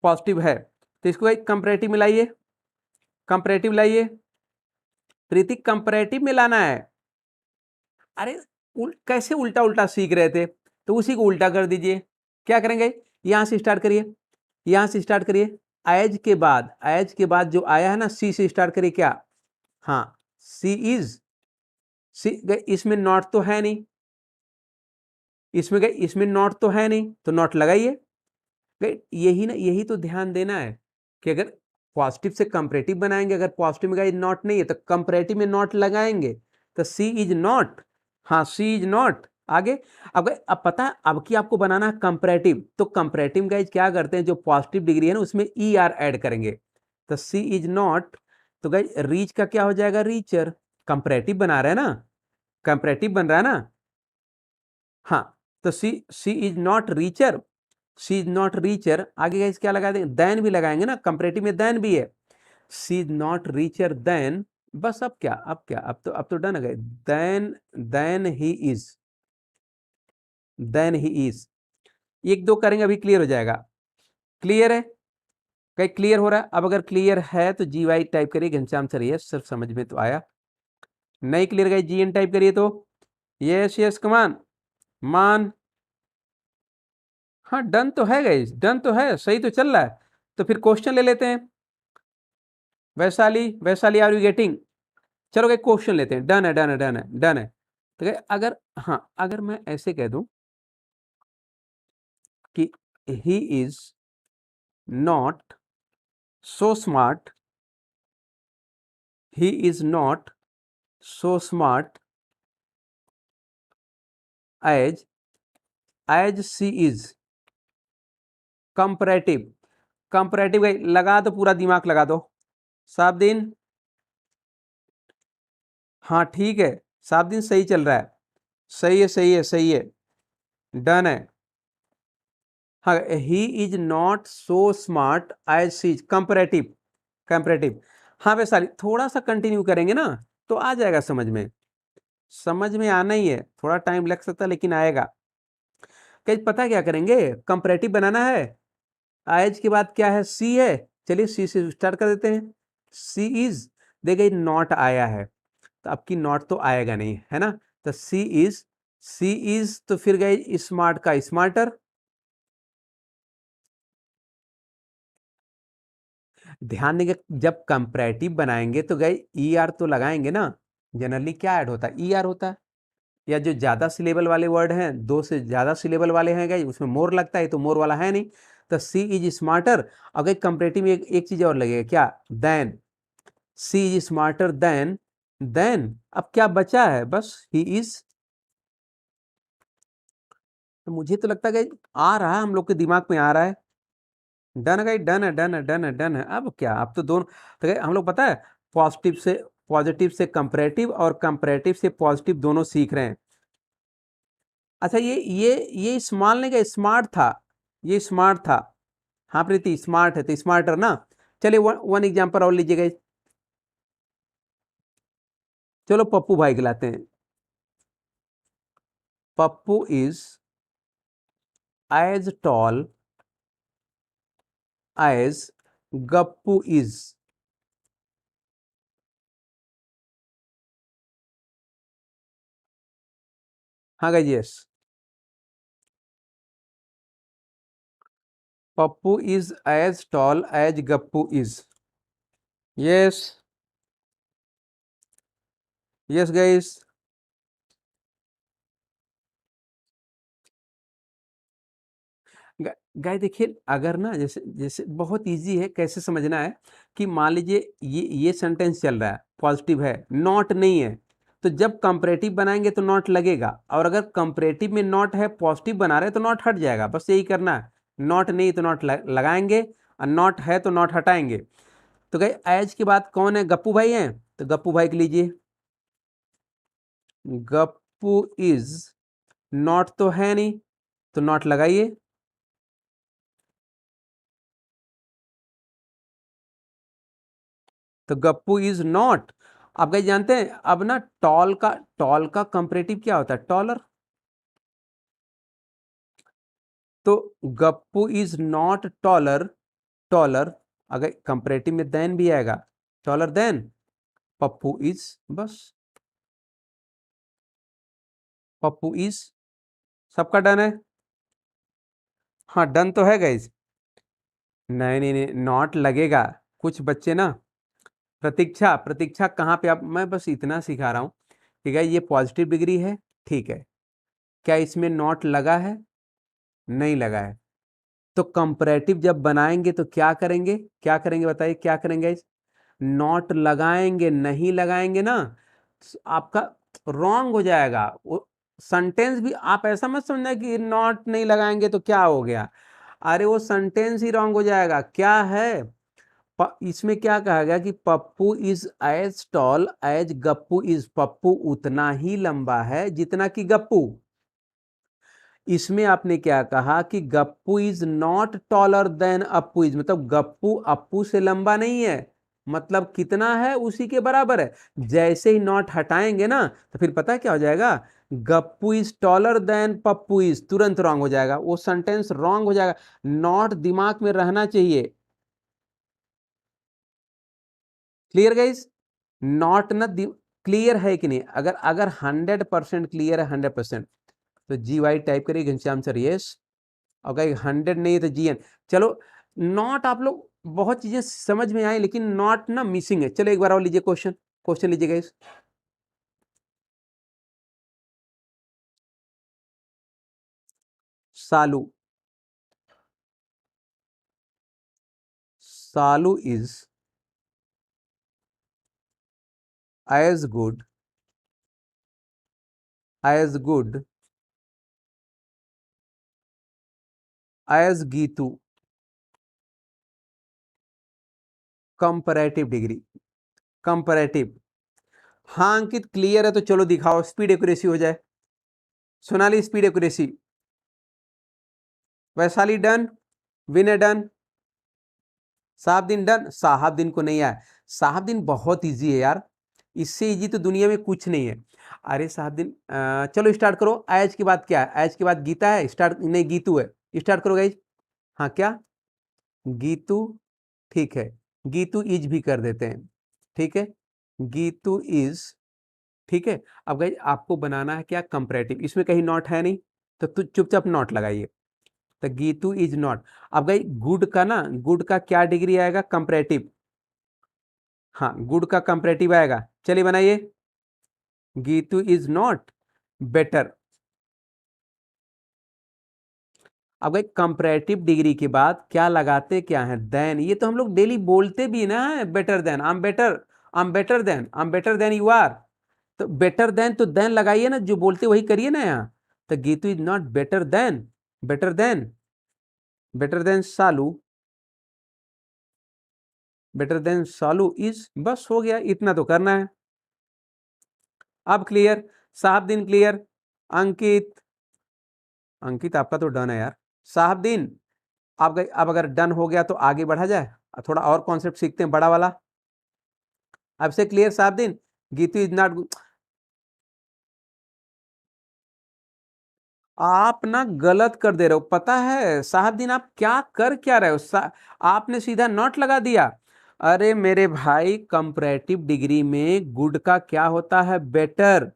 पॉजिटिव है, तो इसको एक कंपैरेटिव में लाइए, कंपैरेटिव लाइए, प्रीति कंपैरेटिव में लाना है। अरे कैसे उल्टा उल्टा सीख रहे थे, तो उसी को उल्टा कर दीजिए। क्या करेंगे, यहां से स्टार्ट करिए, यहां से स्टार्ट करिए, एज के बाद जो आया है ना सी से स्टार्ट करिए क्या, हाँ सी इज, सी इसमें नॉट तो है नहीं, इसमें नॉट तो है नहीं, तो नॉट लगाइए। यही ना, यही तो ध्यान देना है कि अगर पॉजिटिव से कंपैरेटिव बनाएंगे, अगर पॉजिटिव में नॉट नहीं है तो कंपैरेटिव में नॉट लगाएंगे, तो सी इज नॉट, हाँ सी इज नॉट। आगे अब पता है, अब की आपको बनाना है कंपैरेटिव, तो कंपैरेटिव गाइज क्या करते हैं, जो पॉजिटिव डिग्री है ना उसमें ई आर ऐड करेंगे, तो सी इज नॉट, तो गाइज रीच का क्या हो जाएगा, रीचर। कंपैरेटिव बना रहे हैं ना, कंपैरेटिव बन रहा है ना, हाँ, तो she is not richer, she is not richer. आगे गाइस क्या लगा देंगे, देन भी लगाएंगे ना, कंपैरेटिव में देन भी है, she is not richer than. बस अब क्या, अब तो डन है गए, than he is, than he is. एक दो करेंगे अभी क्लियर हो जाएगा। क्लियर है, कहीं क्लियर हो रहा है? अब अगर क्लियर है तो जी वाई टाइप करिए, घनश्याम सर ये सिर्फ समझ में तो आया। नहीं क्लियर गई, जी एन टाइप करिए तो यस यस कमान मान। हाँ डन तो है गई, डन तो है, सही तो चल रहा है। तो फिर क्वेश्चन ले लेते हैं। Vaishali, Vaishali are you getting? चलो एक क्वेश्चन लेते हैं, डन है डन है डन है डन है। तो अगर, हाँ अगर मैं ऐसे कह दूं कि he is not so smart, he is not so smart as as she is, comparative, comparative लगा दो, पूरा दिमाग लगा दो। सात दिन, हाँ ठीक है, 7 दिन सही चल रहा है, सही है सही है सही है, डन है। हाँ, he is not so smart as she is, comparative, comparative. हाँ वैशाली थोड़ा सा कंटिन्यू करेंगे ना तो आ जाएगा समझ में, समझ में आना ही है, थोड़ा टाइम लग सकता है लेकिन आएगा। क्या पता है क्या करेंगे, कंपैरेटिव बनाना है, एज के बाद क्या है, सी है, चलिए सी से स्टार्ट कर देते हैं। सी इज, देखिए नॉट आया है, तो आपकी नॉट तो आएगा नहीं है ना, तो सी इज, सी इज तो फिर गए स्मार्ट का स्मार्टर। ध्यान देंगे जब कंपैरेटिव बनाएंगे तो गए ई आर तो लगाएंगे ना, जनरली क्या ऐड होता है, ई आर होता है, या जो ज्यादा सिलेबल वाले वर्ड हैं, 2 से ज्यादा सिलेबल वाले हैं गए उसमें मोर लगता है, तो मोर वाला है नहीं, तो सी इज स्मार्टर। अगर कंपैरेटिव में एक चीज और लगेगा क्या, than, she is smarter than, than अब क्या बचा है, बस ही इज। तो मुझे तो लगता है कि आ रहा है, हम लोग के दिमाग में आ रहा है, डन है, डन है डन है डन है डन है। अब क्या, अब तो दोनों, तो हम लोग पता है पॉजिटिव से कंपैरेटिव और कंपैरेटिव से पॉजिटिव दोनों सीख रहे हैं। अच्छा ये स्मॉल नहीं, का स्मार्ट था, ये स्मार्ट था, हाँ प्रीति स्मार्ट है तो स्मार्टर ना। चलिए वन एग्जांपल और लीजिएगा, चलो पप्पू भाई खिलाते हैं। Pappu is as tall as Gappu is. हाँ guys yes, Pappu is as tall as Gappu is. Yes, yes guys. Guy देखिए, अगर ना जैसे जैसे बहुत इजी है, कैसे समझना है कि मान लीजिए ये सेंटेंस चल रहा है, पॉजिटिव है, नॉट नहीं है, तो जब कंपैरेटिव बनाएंगे तो नॉट लगेगा, और अगर कंपैरेटिव में नॉट है, पॉजिटिव बना रहे हैं तो नॉट हट जाएगा, बस यही करना है। नॉट नहीं तो नॉट लगाएंगे, और नॉट है तो नॉट हटाएंगे। तो गए एज के बाद कौन है, गप्पू भाई हैं, तो गप्पू भाई के लीजिए, गप्पू इज, नॉट तो है नहीं तो नॉट लगाइए, तो गप्पू इज नॉट। आप गए जानते हैं अब ना, टॉल का कंपैरेटिव क्या होता है, टॉलर, तो Gappu is not taller, taller, अगर कंपैरेटिव में देन भी आएगा, टॉलर देन पप्पू इज, बस पप्पू इज। सबका डन है, हाँ डन तो है गाइज। नहीं नहीं नहीं, नॉट लगेगा, कुछ बच्चे ना प्रतीक्षा, प्रतीक्षा कहाँ पे, आप मैं बस इतना सिखा रहा हूँ, ठीक है। ये पॉजिटिव डिग्री है, ठीक है। क्या इसमें नॉट लगा है? नहीं लगा है। तो कंपैरेटिव जब बनाएंगे तो क्या करेंगे, क्या करेंगे बताइए, क्या करेंगे? नॉट लगाएंगे, नहीं लगाएंगे ना आपका रॉन्ग हो जाएगा वो सेंटेंस भी। आप ऐसा मत समझना कि नॉट नहीं लगाएंगे तो क्या हो गया, अरे वो सेंटेंस ही रॉन्ग हो जाएगा। क्या है, इसमें क्या कहा गया कि Pappu is as tall as Gappu is, Pappu उतना ही लंबा है जितना कि गप्पू। इसमें आपने क्या कहा कि Gappu is not taller then Appu is, मतलब गप्पू अप्पू से लंबा नहीं है, मतलब कितना है, उसी के बराबर है। जैसे ही नॉट हटाएंगे ना तो फिर पता है क्या हो जाएगा, Gappu is taller than Pappu is, तुरंत रॉन्ग हो जाएगा, वो सेंटेंस रॉन्ग हो जाएगा। नॉट दिमाग में रहना चाहिए। Clear guys? नॉट ना क्लियर है कि नहीं? अगर अगर 100% क्लियर है, 100%, तो जी वाई टाइप करिए घनश्याम सर, यस। अगर 100 नहीं है तो जी एन। चलो, नॉट आप लोग बहुत चीजें समझ में आई, लेकिन नॉट ना मिसिंग है। चलो एक बार और लीजिए क्वेश्चन, क्वेश्चन लीजिए guys. Salu, Salu is as good, as good as Geetu, comparative degree, comparative. हाँ अंकित क्लियर है, तो चलो दिखाओ, स्पीड एक्यूरेसी हो जाए। Sonali speed accuracy, Vaishali done, Vinay done, साहब डन। साहब दिन को नहीं आया, साहब दिन बहुत इजी है यार, इससे इजी तो दुनिया में कुछ नहीं है। अरे साहब दिन, चलो स्टार्ट करो। एज के बाद क्या है, एज के बाद गीता है, स्टार्ट नहीं गीतू है, स्टार्ट करो गाइज। हाँ क्या, गीतू, ठीक है। गीतू इज भी कर देते हैं, ठीक है, गीतू इज, ठीक है। अब गाइज आपको बनाना है क्या, कंपैरेटिव, इसमें कहीं नॉट है नहीं, तो चुपचाप नॉट लगाइए। तो गीतू इज नॉट। अब गाइज गुड का ना, गुड का क्या डिग्री आएगा, कंपैरेटिव। हाँ गुड का कंपैरेटिव आएगा, चलिए बनाइए। Geetu is not better. अब भाई कंपैरेटिव डिग्री के बाद क्या लगाते, क्या है, देन। ये तो हम लोग डेली बोलते भी ना है, better than, I am better, I am better than, I am better than you are. तो बेटर देन, तो देन लगाइए ना, जो बोलते वही करिए ना यहाँ। तो Geetu is not better than, better than, better than Salu, better than Salu is, बस हो गया, इतना तो करना है। अब क्लियर, साहब दिन क्लियर। अंकित, अंकित आपका तो डन है यार। साहब दिन, अब अगर डन हो गया तो आगे बढ़ा जाए, थोड़ा और कॉन्सेप्ट सीखते हैं बड़ा वाला। अब से क्लियर साहब दिन, गीतू इज नॉट। आप ना गलत कर दे रहे हो, पता है साहब दिन, आप क्या कर क्या रहे हो, आपने सीधा नॉट लगा दिया। अरे मेरे भाई, कंपैरेटिव डिग्री में गुड का क्या होता है, बेटर,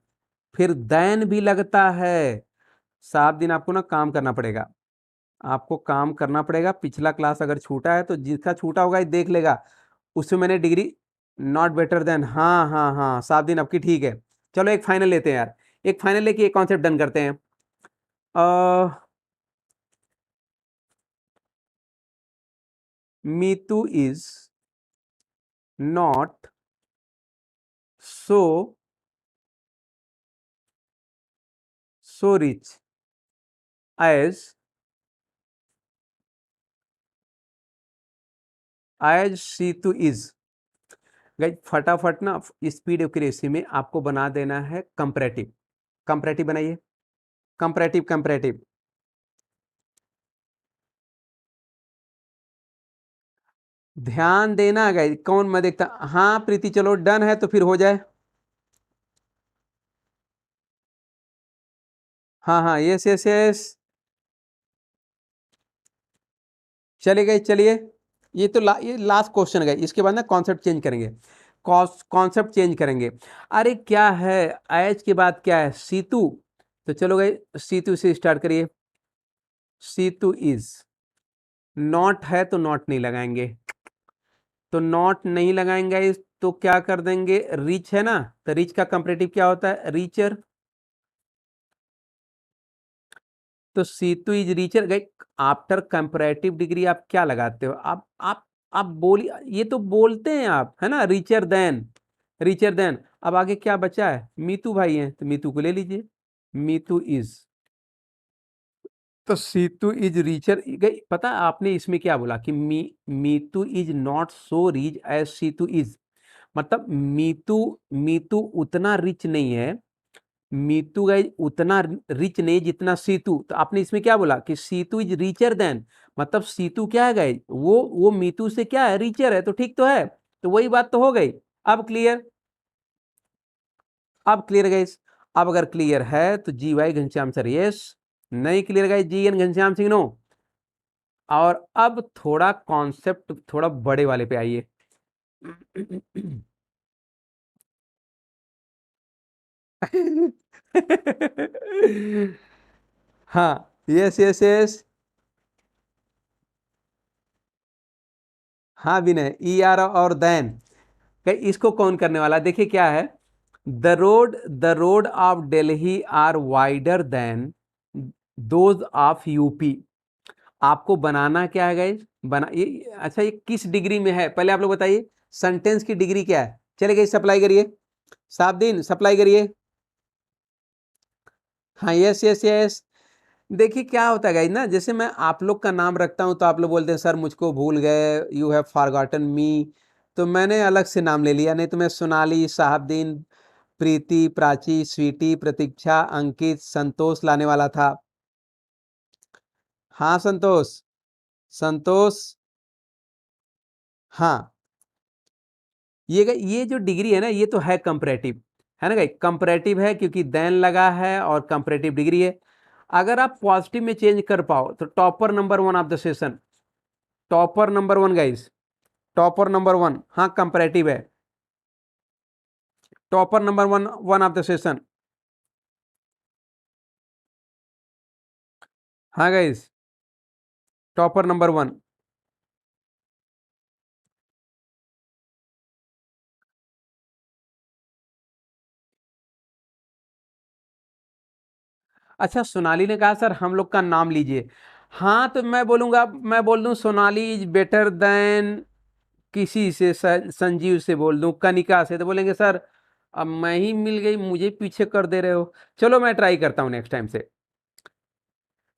फिर देन भी लगता है। साहब दिन आपको ना काम करना पड़ेगा, आपको काम करना पड़ेगा। पिछला क्लास अगर छूटा है तो जिसका छूटा होगा ये देख लेगा, उसमें मैंने डिग्री नॉट बेटर देन, हाँ हाँ हाँ साहब दिन आपकी ठीक है। चलो एक फाइनल लेते हैं यार, एक फाइनल लेके एक कॉन्सेप्ट डन करते हैं। Meetu is not so, so rich as, as Seetu is. Guys फटाफट ना स्पीड एक्यूरेसी में आपको बना देना है कंपैरेटिव, कंपैरेटिव बनाइए, कंपैरेटिव, कंपैरेटिव। ध्यान देना गाइस, कौन मैं देखता, हाँ प्रीति चलो डन है तो फिर हो जाए। हाँ हाँ यस यस यस, चले गए, चलिए। ये तो ये लास्ट क्वेश्चन है, इसके बाद ना कॉन्सेप्ट चेंज करेंगे, कॉन्सेप्ट चेंज करेंगे। अरे क्या है, एज के बाद क्या है, सीतू। तो चलो गए, सीतू से स्टार्ट करिए। सीतू इज, नॉट है तो नॉट नहीं लगाएंगे, तो नॉट नहीं लगाएंगे, तो क्या कर देंगे, रिच है ना, तो रिच का कंपैरेटिव क्या होता है, रिचर। तो सीतू इज रिचर। गई आफ्टर कंपैरेटिव डिग्री आप क्या लगाते हो, आप बोलिए, ये तो बोलते हैं आप, है ना, रिचर देन, रिचर देन। अब आगे क्या बचा है, मीतू भाई हैं, तो मीतू को ले लीजिए, मीतू इज, तो सीतू इज रिचर। गई पता आपने इसमें क्या बोला कि Meetu is not so rich as Seetu is, मतलब मीतू, मीतू उतना रिच नहीं है, मीतू गाइज उतना रिच नहीं जितना सीतू। तो आपने इसमें क्या बोला कि सीतू इज रिचर देन, मतलब सीतू क्या है गाइज, वो मीतू से क्या है, रिचर है, तो ठीक तो है, तो वही बात तो हो गई। अब क्लियर, अब क्लियर गाइज। अब अगर क्लियर है तो जी वाई घनश्याम सर यस, नहीं क्लियर गाइज जी एन घनश्याम सिंह नो। और अब थोड़ा कॉन्सेप्ट थोड़ा बड़े वाले पे आइए। हाँ, यस यस यस, हाँ विनय, ई आर और देन, इसको कौन करने वाला, देखिए क्या है, the road of Delhi are wider than those of UP. आपको बनाना क्या है गाइस, बना ये, अच्छा ये किस डिग्री में है, पहले आप लोग बताइए, सेंटेंस की डिग्री क्या है, चले गए सप्लाई करिए, साबदीन सप्लाई करिए। हाँ यस यस यस। देखिए क्या होता है गाइस ना, जैसे मैं आप लोग का नाम रखता हूं तो आप लोग बोलते हैं सर मुझको भूल गए, यू हैव फॉरगॉटन मी, तो मैंने अलग से नाम ले लिया, नहीं तो मैं सोनाली, साहबदीन, प्रीति, प्राची, स्वीटी, प्रतीक्षा, अंकित, संतोष लाने वाला था। हाँ संतोष, संतोष, हाँ, ये जो डिग्री है ना, ये तो है कंपैरेटिव, है ना गाइस, कंपैरेटिव है क्योंकि देन लगा है और कंपैरेटिव डिग्री है। अगर आप पॉजिटिव में चेंज कर पाओ तो topper number one of the session, topper number one guys, topper number one, हाँ कंपैरेटिव है, topper number one, one of the session, हाँ गाइस, टॉपर नंबर वन। अच्छा सोनाली ने कहा सर हम लोग का नाम लीजिए, हाँ तो मैं बोलूंगा, मैं बोल दूं सोनाली इज बेटर देन किसी से, संजीव से बोल दूं, कनिका से, तो बोलेंगे सर अब मैं ही मिल गई, मुझे पीछे कर दे रहे हो। चलो मैं ट्राई करता हूँ नेक्स्ट टाइम से।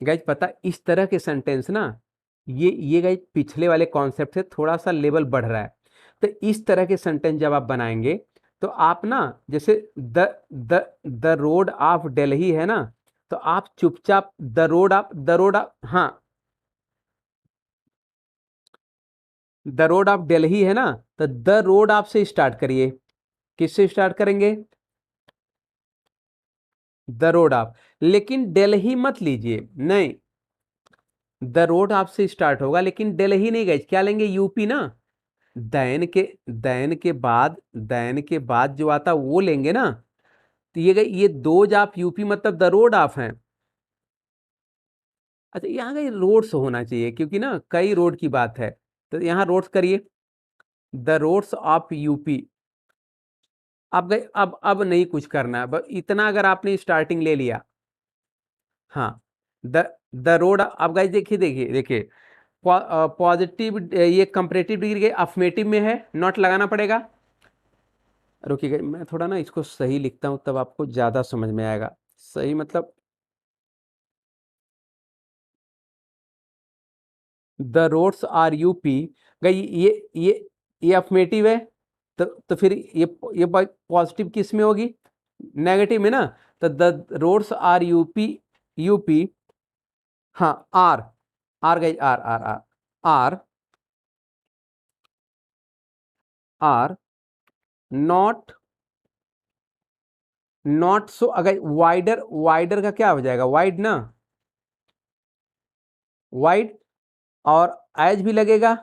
गाइज पता इस तरह के सेंटेंस ना, ये गाइज पिछले वाले कॉन्सेप्ट से थोड़ा सा लेवल बढ़ रहा है, तो इस तरह के सेंटेंस जब आप बनाएंगे तो आप ना, जैसे द रोड ऑफ दिल्ली है ना, तो आप चुपचाप द रोड ऑफ हाँ, द रोड ऑफ दिल्ली है ना, तो द रोड ऑफ से स्टार्ट करिए, किससे स्टार्ट करेंगे, द रोड ऑफ, लेकिन दिल्ली मत लीजिए, नहीं, द रोड ऑफ से स्टार्ट होगा लेकिन दिल्ली नहीं गए, क्या लेंगे, यूपी ना, दैन के बाद जो आता वो लेंगे ना, तो ये दोज ऑफ यूपी मतलब द रोड ऑफ हैं। अच्छा यहाँ का रोड्स होना चाहिए क्योंकि ना कई रोड की बात है, तो यहाँ रोड्स करिए, द रोड्स ऑफ यूपी। अब गए, अब नहीं कुछ करना है, बस इतना अगर आपने स्टार्टिंग ले लिया, हाँ, द द रोड, अब गाइस देखिए देखिए देखिए, पॉजिटिव ये कंपैरेटिव डिग्री के अफर्मेटिव में है, नॉट लगाना पड़ेगा। रुकिएगा मैं थोड़ा ना इसको सही लिखता हूँ तब आपको ज़्यादा समझ में आएगा, सही मतलब, द रोड्स आर यूपी, गई ये अफर्मेटिव है, तो फिर ये पॉजिटिव किस में होगी, नेगेटिव में ना, तो the roads are UP, UP, हाँ आर, आर गई are are are are are not, not so, अगर वाइडर, वाइडर का क्या हो जाएगा, वाइड ना, वाइड, और एज भी लगेगा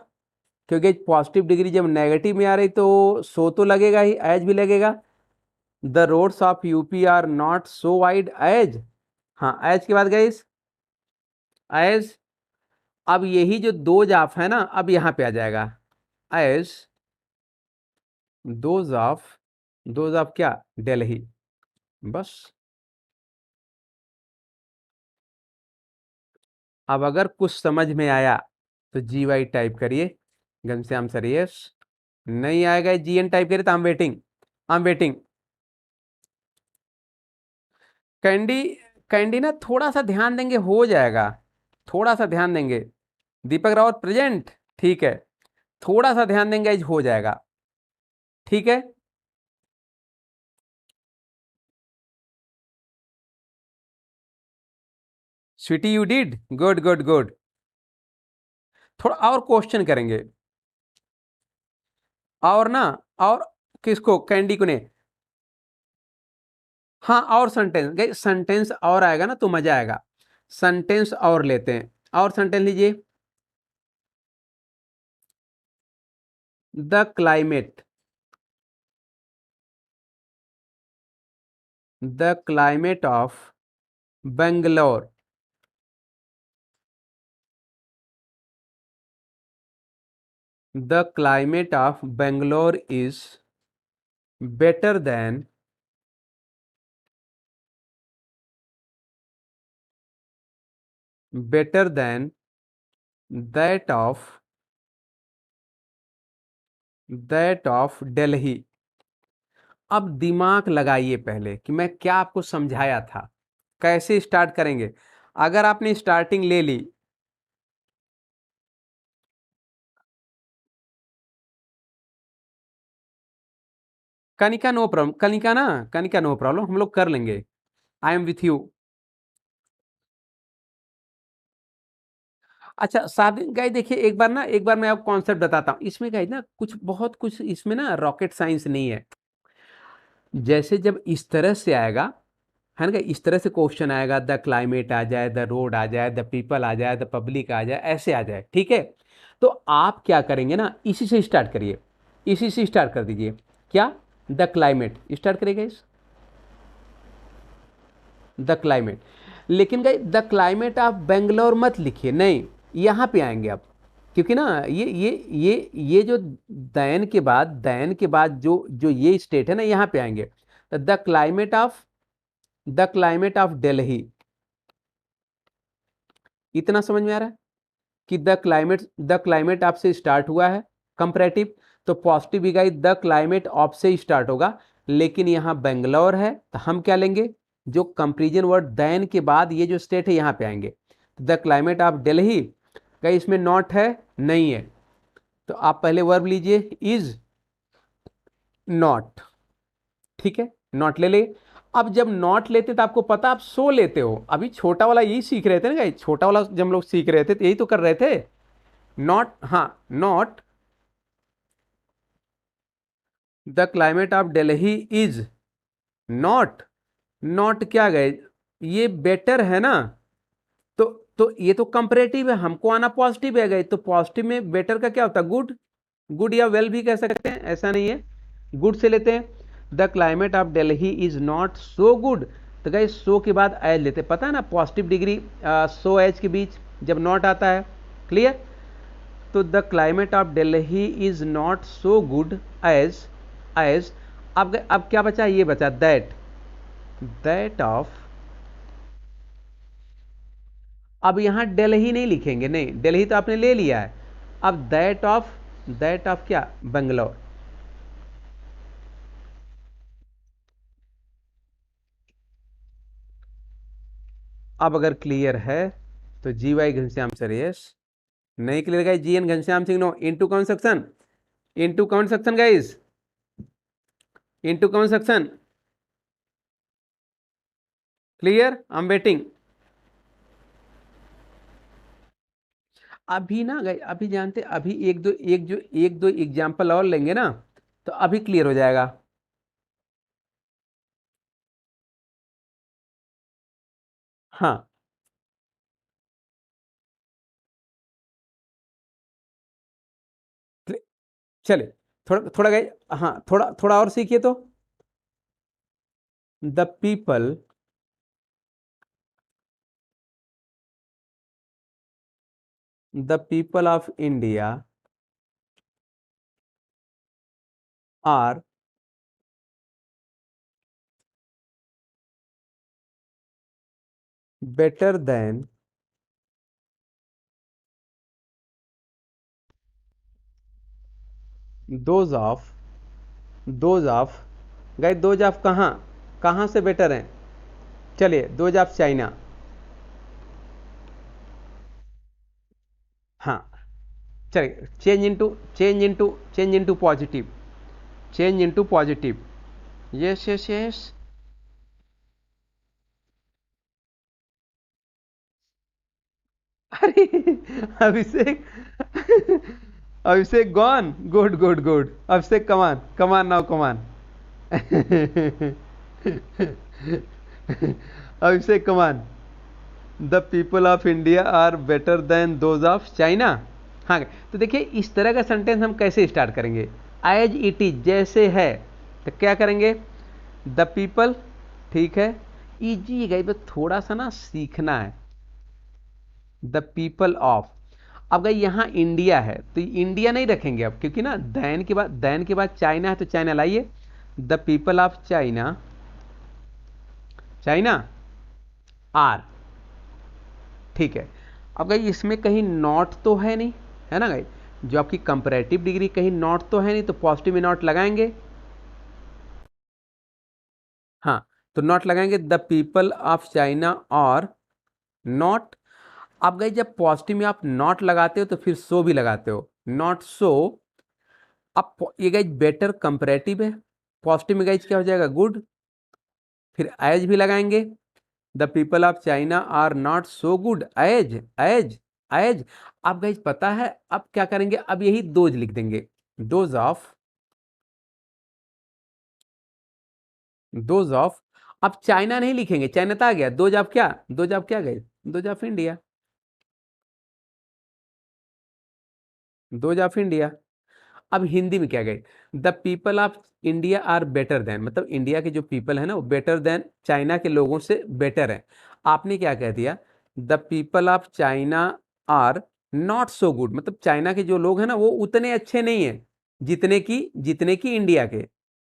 क्योंकि पॉजिटिव डिग्री जब नेगेटिव में आ रही तो सो तो लगेगा ही, एज भी लगेगा, the roads of UP are not so wide as, हाँ एज के बाद गई एज, अब यही जो दो जाफ है ना अब यहाँ पे आ जाएगा, एज दोज ऑफ क्या, दिल्ली, बस। अब अगर कुछ समझ में आया तो GY टाइप करिए, घनश्याम सर यस। नहीं आएगा GN टाइप करिए, तो I am waiting. Candy, candy ना थोड़ा सा ध्यान देंगे हो जाएगा, थोड़ा सा ध्यान देंगे। दीपक रावत प्रेजेंट, ठीक है, थोड़ा सा ध्यान देंगे हो जाएगा, ठीक है। Sweety you did good good good. थोड़ा और क्वेश्चन करेंगे, और ना, और किसको, कैंडी को ने। हाँ, और सेंटेंस गई, सेंटेंस और आएगा ना तो मजा आएगा। सेंटेंस और लेते हैं, और सेंटेंस लीजिए। The climate, the climate of Bangalore, the climate of Bangalore is better than, better then that of, that of Delhi. अब दिमाग लगाइए पहले कि मैं क्या आपको समझाया था, कैसे स्टार्ट करेंगे। अगर आपने स्टार्टिंग ले ली, कनिका नो प्रॉब्लम, कनिका ना, कनिका नो प्रॉब्लम, हम लोग कर लेंगे। I am with you. अच्छा साथ गाइस देखिए, एक बार मैं आपको कॉन्सेप्ट बताता हूँ इसमें गाइस ना, कुछ बहुत कुछ इसमें ना रॉकेट साइंस नहीं है। जैसे जब इस तरह से आएगा, है ना, इस तरह से क्वेश्चन आएगा, द क्लाइमेट आ जाए, द रोड आ जाए, द पीपल आ जाए, द पब्लिक आ जाए, ऐसे आ जाए, ठीक है। तो आप क्या करेंगे ना, इसी से स्टार्ट करिए, इसी से स्टार्ट कर दीजिए। क्या, द क्लाइमेट स्टार्ट करेगा इस, द क्लाइमेट। लेकिन गई द क्लाइमेट ऑफ बेंगलोर मत लिखिए, नहीं, यहाँ पे आएंगे आप, क्योंकि ना ये जो दैन के बाद जो ये स्टेट है ना, यहाँ पे आएंगे। The climate of, the climate of Delhi, इतना समझ में आ रहा है कि द क्लाइमेट ऑफ से स्टार्ट हुआ है कंपैरेटिव, तो पॉजिटिव भी गई द क्लाइमेट ऑफ से स्टार्ट होगा। लेकिन यहाँ बेंगलोर है तो हम क्या लेंगे, जो कंपेरिजन वर्ड दैन के बाद ये जो स्टेट है यहाँ पे आएंगे। द क्लाइमेट ऑफ दिल्ली, कहीं इसमें नॉट है, नहीं है, तो आप पहले वर्ब लीजिए इज नॉट, ठीक है, नॉट ले ले। अब जब नॉट लेते तो आपको पता, आप सो लेते हो, अभी छोटा वाला यही सीख रहे थे ना गाइस, छोटा वाला जब हम लोग सीख रहे थे तो यही तो कर रहे थे। नॉट, हाँ, not the climate of Delhi is not, not क्या गए, ये बेटर है ना, तो ये तो कंपैरेटिव है, हमको आना पॉजिटिव है गए, तो पॉजिटिव में बेटर का क्या होता है, गुड, गुड या वेल भी कह सकते हैं, ऐसा नहीं है, गुड से लेते हैं। The climate of Delhi is not so good, तो गए सो के बाद एज लेते, पता है ना पॉजिटिव डिग्री सो एज के बीच जब नॉट आता है, क्लियर। तो the climate of Delhi is not so good as, as, अब क्या बचा, ये बचा दैट, दैट ऑफ। अब यहां दिल्ली नहीं लिखेंगे, नहीं, दिल्ली तो आपने ले लिया है। अब दैट ऑफ, दैट ऑफ क्या, बेंगलोर। अब अगर क्लियर है तो GY घनश्याम सर यस, नहीं clear guys GN Ghanshyam Singh no. Into कौन सेक्शन, इनटू कौन सेक्शन गाइस, इनटू कौन section, clear, I am waiting. अभी ना गए, अभी जानते, अभी एक दो एग्जाम्पल और लेंगे ना, तो अभी क्लियर हो जाएगा। हाँ, चले, थोड़ा थोड़ा गए, हाँ, थोड़ा थोड़ा और सीखिए तो। The people, the people of India are better than those of guys, those of कहाँ कहाँ से बेटर हैं? चलिए, दोज ऑफ चाइना। हाँ, चलिए, change into positive, change into positive. Yes yes yes. अरे Abhishek, Abhishek gone, good good good, Abhishek come on come on now come on. Abhishek come on, the people of India are better than those of China. हाँ, तो देखिए इस तरह का sentence हम कैसे स्टार्ट करेंगे? एज इट इज, जैसे है, तो क्या करेंगे? द पीपल, ठीक है, इजी है बस थोड़ा सा ना सीखना है। द पीपल ऑफ, अब गई यहाँ इंडिया है तो इंडिया नहीं रखेंगे अब, क्योंकि ना दैन के बाद चाइना है तो चाइना लाइए। The people of China, China are, ठीक है। अब गई इसमें कहीं नॉट तो है नहीं, है ना गई? जो आपकी कंपैरेटिव डिग्री, कहीं नॉट तो है नहीं, तो पॉजिटिव में नॉट लगाएंगे। हाँ, तो नॉट लगाएंगे, द पीपल ऑफ चाइना और नॉट। अब गई जब पॉजिटिव में आप नॉट लगाते हो तो फिर सो भी लगाते हो, नॉट सो। अब ये गाइज बेटर कंपैरेटिव है, पॉजिटिव में गाइज क्या हो जाएगा? गुड। फिर एज भी लगाएंगे, the people of China are not so good as, as as. अब गाइज पता है अब क्या करेंगे? अब यही दोज लिख देंगे, दोज ऑफ, दोज ऑफ। अब चाइना नहीं लिखेंगे, चाइना तो आ गया, दोज ऑफ क्या, दोज ऑफ क्या गए? Those of India, those of India. अब हिंदी में क्या गए? The people of India are better than, मतलब इंडिया के जो पीपल है ना वो बेटर देन चाइना के लोगों से बेटर है। आपने क्या कह दिया? The people of China are not so good, मतलब चाइना के जो लोग हैं ना वो उतने अच्छे नहीं हैं जितने की इंडिया के।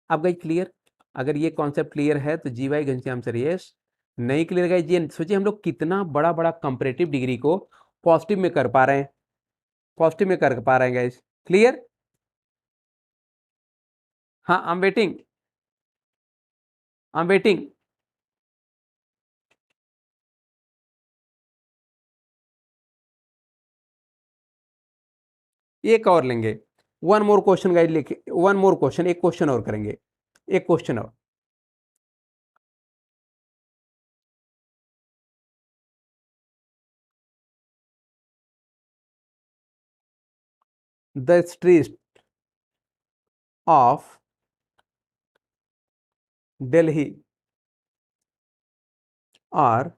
अब गई क्लियर? अगर ये कॉन्सेप्ट क्लियर है तो जी वाई घनश्याम सर यस। नहीं क्लियर गई जी, सोचिए हम लोग कितना बड़ा बड़ा कंपैरेटिव डिग्री को पॉजिटिव में कर पा रहे हैं, पॉजिटिव में कर पा रहे हैं गाइस। क्लियर? हाँ, I am waiting, I am waiting. एक और लेंगे, वन मोर क्वेश्चन गाइड लेके, वन मोर क्वेश्चन, एक क्वेश्चन और करेंगे, एक क्वेश्चन और। The street of Delhi are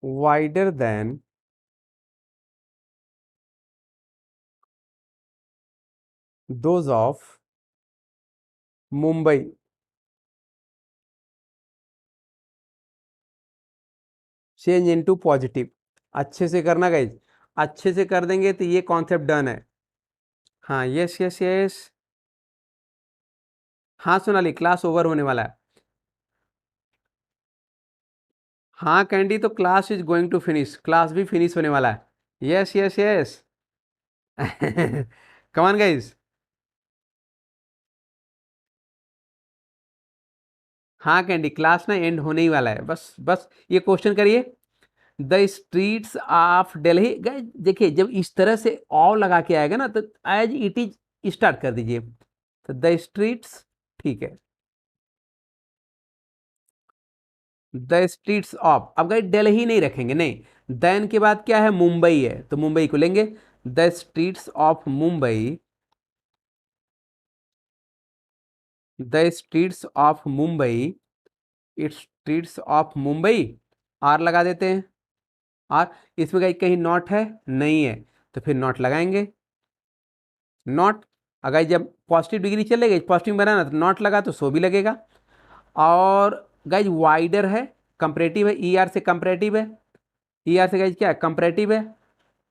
wider than those of Mumbai. Change into positive, अच्छे से करना गाइज, अच्छे से कर देंगे तो ये कॉन्सेप्ट डन है। हाँ, यस यस यस। हाँ सोनाली, क्लास ओवर होने वाला है। हाँ कैंडी, तो class is going to finish, class भी फिनिश होने वाला है। Yes yes yes. Come on guys. हाँ कैंडी, क्लास ना एंड होने ही वाला है, बस बस ये क्वेश्चन करिए। द स्ट्रीट्स ऑफ दिल्ली, देखिए जब इस तरह से ऑल लगा के आएगा ना तो एज इट इज स्टार्ट कर दीजिए, तो द स्ट्रीट्स, ठीक है। द स्ट्रीट्स ऑफ, अब गाइस दिल्ली नहीं रखेंगे, नहीं, देन के बाद क्या है? मुंबई है, तो मुंबई को लेंगे, the streets of Mumbai, the streets of Mumbai, its streets of Mumbai, are लगा देते हैं, आर। इसमें कहीं नॉट है? नहीं है, तो फिर नॉट लगाएंगे, नॉट। अगर जब पॉजिटिव डिग्री चलेगी, पॉजिटिव बनाना तो नॉट लगा तो सो भी लगेगा। और गाइज वाइडर है, कंपरेटिव है, ई आर से कंपरेटिव है, ई आर से गाइज क्या है? कंपरेटिव है,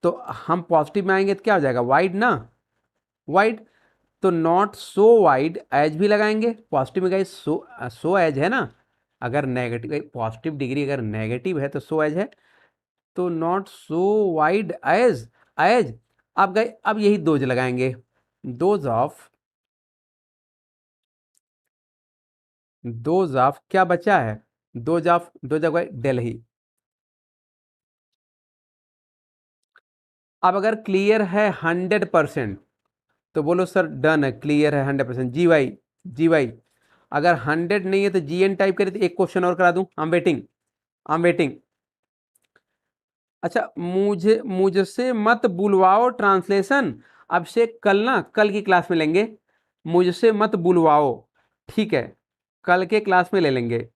तो हम पॉजिटिव में आएंगे तो क्या हो जाएगा, वाइड ना, वाइड। तो नॉट सो वाइड एज भी लगाएंगे, पॉजिटिव में गए सो एज है ना, अगर नेगेटिव पॉजिटिव डिग्री अगर नेगेटिव है तो सो एज है, तो not so wide as, as. अब गए, अब यही दोज लगाएंगे, दोज ऑफ क्या बचा है, दो जगह दिल्ली। अब अगर क्लियर है 100%, तो बोलो सर डन है, क्लियर है 100%, जी वाई। अगर 100 नहीं है तो जी एन टाइप करें, तो एक क्वेश्चन और करा दूं, आई एम वेटिंग। अच्छा, मुझसे मत बुलवाओ ट्रांसलेशन, अब से कल ना, कल की क्लास में लेंगे, मुझसे मत बुलवाओ, ठीक है, कल के क्लास में ले लेंगे,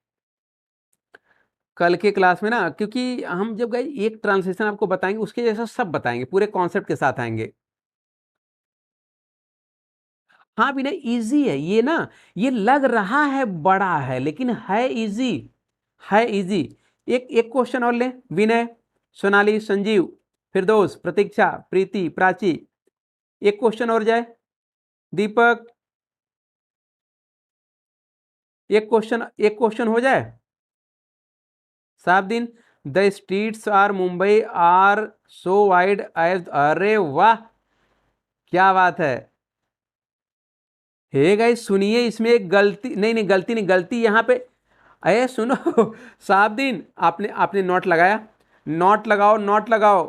कल के क्लास में ना, क्योंकि हम जब गए एक ट्रांसलेशन आपको बताएंगे, उसके जैसा सब बताएंगे, पूरे कॉन्सेप्ट के साथ आएंगे। हाँ विनय, इजी है ये ना, ये लग रहा है बड़ा है लेकिन है इजी, है इजी। एक क्वेश्चन और लें, विनय, सोनाली, संजीव, फिरदौस, प्रतीक्षा, प्रीति, प्राची, एक क्वेश्चन और जाए, दीपक, एक क्वेश्चन हो जाए, साफ दिन। The streets are Mumbai are so wide as, अरे वाह, क्या बात है। हे गाइस सुनिए, इसमें एक गलती नहीं, गलती यहाँ पे, अरे सुनो साहब दिन, आपने आपने नोट लगाया, नोट लगाओ,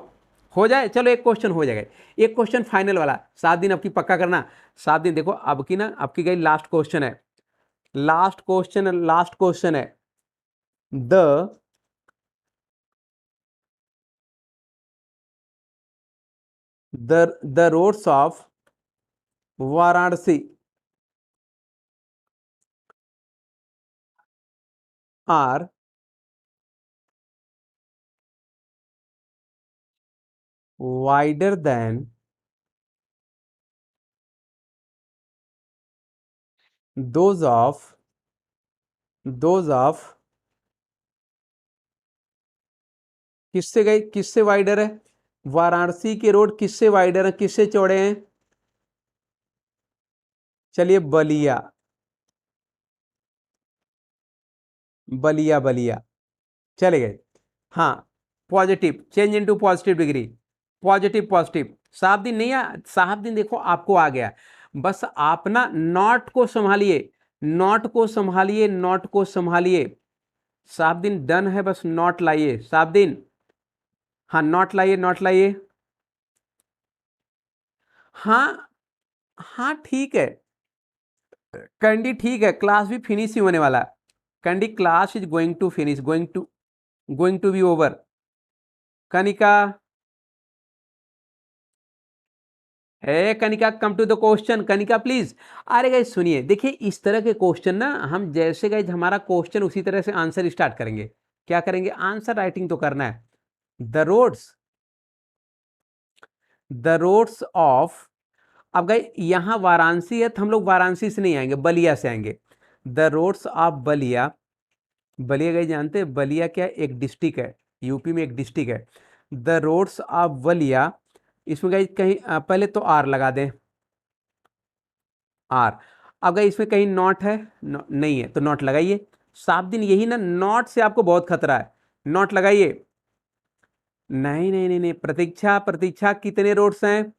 हो जाए, चलो एक क्वेश्चन हो जाएगा, एक क्वेश्चन फाइनल वाला, 7 दिन आपकी पक्का करना, 7 दिन। देखो अब की ना, आपकी गई लास्ट क्वेश्चन है, लास्ट क्वेश्चन है, the the roads of Varanasi are wider than those of किससे गई, किससे वाइडर है, वाराणसी के रोड किससे वाइडर है, किससे चौड़े हैं, चलिए बलिया, बलिया चले गए। हाँ, positive change into positive degree, positive साफ दिन नहीं आ, साफ दिन देखो आपको आ गया, बस आप ना नॉट को संभालिए, नॉट को संभालिए, साफ दिन डन है, बस नॉट लाइए, साफ दिन, हाँ नॉट लाइए, हाँ हाँ ठीक है, कैंडी ठीक है, क्लास भी फिनिश ही होने वाला है, candy class is going to finish, going to be over. Kanika, ए Kanika come to the question, Kanika please. अरे गाइस सुनिए, देखिए इस तरह के क्वेश्चन ना, हम जैसे गाइस हमारा क्वेश्चन उसी तरह से आंसर स्टार्ट करेंगे, क्या करेंगे, आंसर राइटिंग तो करना है। द रोड्स, ऑफ, अब गए यहां वाराणसी है तो हम लोग वाराणसी से नहीं आएंगे, बलिया से आएंगे, the roads of Ballia, Ballia गए जानते हैं, बलिया क्या एक डिस्ट्रिक्ट है, यूपी में एक डिस्ट्रिक्ट है, द रोड्स ऑफ बलिया, इसमें गए कहीं पहले तो आर लगा दें, आर। अब गए इसमें कहीं नॉट है, नहीं है तो नॉट लगाइए, साफ दिन यही ना, नॉट से आपको बहुत खतरा है, नॉट लगाइए, नहीं, प्रतीक्षा, कितने रोड्स हैं,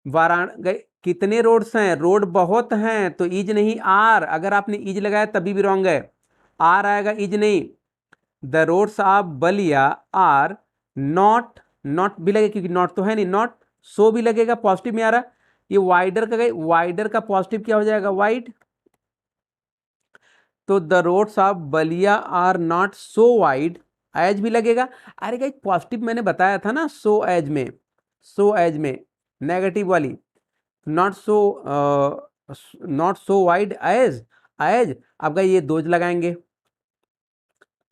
वाराण गए, कितने रोड्स हैं, रोड बहुत हैं, तो इज नहीं आर, अगर आपने इज लगाया तभी भी रॉन्ग है, आर आएगा, इज नहीं, the roads of Ballia are not, not भी लगेगा क्योंकि नॉट तो है नहीं, नॉट, सो भी लगेगा, पॉजिटिव में आ रहा, ये वाइडर का गए, वाइडर का पॉजिटिव क्या हो जाएगा, वाइड, तो the roads of Ballia are not so wide, as भी लगेगा, अरे गाइस पॉजिटिव मैंने बताया था ना, सो एज में नेगेटिव वाली, नॉट सो, वाइड एज, अब गए ये दोज लगाएंगे,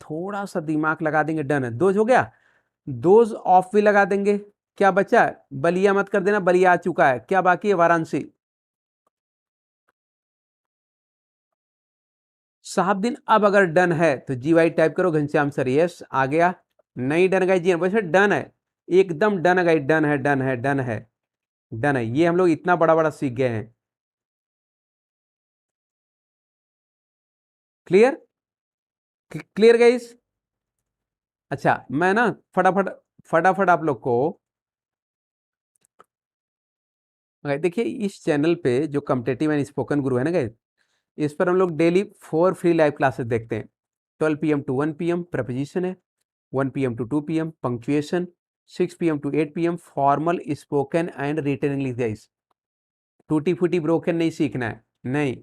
थोड़ा सा दिमाग लगा देंगे, डन है, दोज हो गया, दोज ऑफ भी लगा देंगे, क्या बचा है, बलिया मत कर देना, बलिया आ चुका है, क्या बाकी है, वाराणसी। साहब दिन अब अगर डन है तो जी वाई टाइप करो, घनश्याम सर यस आ गया, नहीं डन गए जी वैसे डन है, एकदम डन है गाइस, डन है, डन है, डन है, डन है। ये हम लोग इतना बड़ा बड़ा सीख गए हैं। Clear, clear guys. अच्छा मैं ना फटाफट फटाफट आप लोग को देखिए इस चैनल पे जो कॉम्पिटिटिव एंड स्पोकन गुरु है ना गाइस, इस पर हम लोग डेली 4 फ्री लाइव क्लासेस देखते हैं। 12 PM टू 1 PM प्रपोजिशन है, 1 PM to 2 PM punctuation, 6 PM to 8 PM formal spoken and written English guys. टूटी फूटी ब्रोकन नहीं सीखना है, नहीं।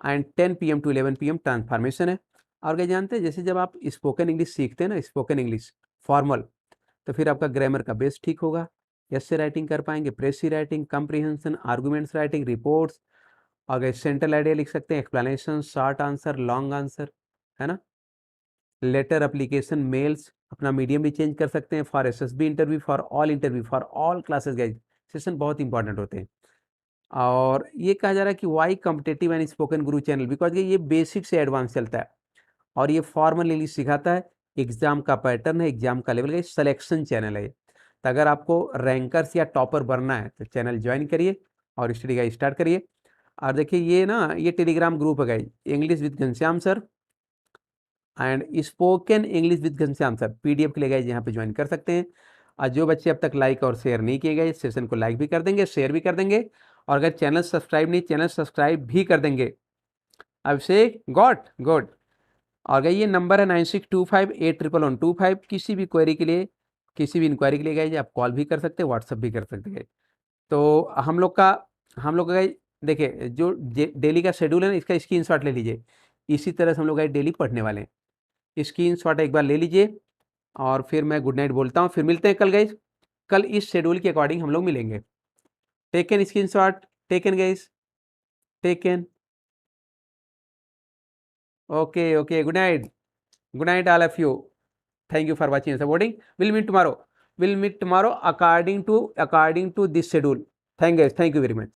And 10 PM to 11 PM transformation है। और क्या जानते हैं, जैसे जब आप स्पोकन इंग्लिश सीखते हैं ना, स्पोकन इंग्लिश फॉर्मल, तो फिर आपका ग्रामर का बेस ठीक होगा, ऐसे राइटिंग कर पाएंगे, प्रेसी writing, comprehension, arguments writing, reports, अगर सेंट्रल आइडिया लिख सकते हैं, explanation, short answer, long answer, है ना। लेटर, एप्लीकेशन, मेल्स, अपना मीडियम भी चेंज कर सकते हैं, for SSB interview, for all classes guys. Session बहुत इंपॉर्टेंट होते हैं। और ये कहा जा रहा है कि Y competitive and spoken Guru channel, because ये बेसिक से एडवांस चलता है और ये फॉर्मल इंग्लिश सिखाता है। एग्जाम का पैटर्न है, एग्जाम का लेवल है, सिलेक्शन चैनल है। तो अगर आपको रैंकर्स या टॉपर बनना है तो चैनल ज्वाइन करिए और स्टडी का स्टार्ट करिए। और देखिए ये ना, ये टेलीग्राम ग्रुप है guys, English with Ghanshyam sir and spoken English with Ghanshyam sir, PDF के लिए गाइज यहाँ पे ज्वाइन कर सकते हैं। और जो बच्चे अब तक लाइक और शेयर नहीं किए गए, इस सेशन को लाइक भी कर देंगे, शेयर भी कर देंगे, और अगर चैनल सब्सक्राइब नहीं, चैनल सब्सक्राइब भी कर देंगे। अभिषेक गॉट गुड। और अगर ये नंबर है 9625811125, किसी भी क्वेरी के लिए, किसी भी इंक्वायरी के लिए गाइज आप कॉल भी कर सकते हैं, व्हाट्सअप भी कर सकते हैं। तो हम लोग का देखिए जो डेली का शेड्यूल है ना, इसका स्क्रीनशॉट ले लीजिए। इसी तरह से हम लोग डेली पढ़ने वाले हैं। स्क्रीनशॉट एक बार ले लीजिए और फिर मैं गुड नाइट बोलता हूँ। फिर मिलते हैं कल गाइज, कल इस शेड्यूल के अकॉर्डिंग हम लोग मिलेंगे। Taken screenshot, taken guys, taken. Okay okay, good night all of you. Thank you for watching and supporting. We'll meet tomorrow. We'll meet tomorrow according to this schedule. Thank you guys. Thank you very much.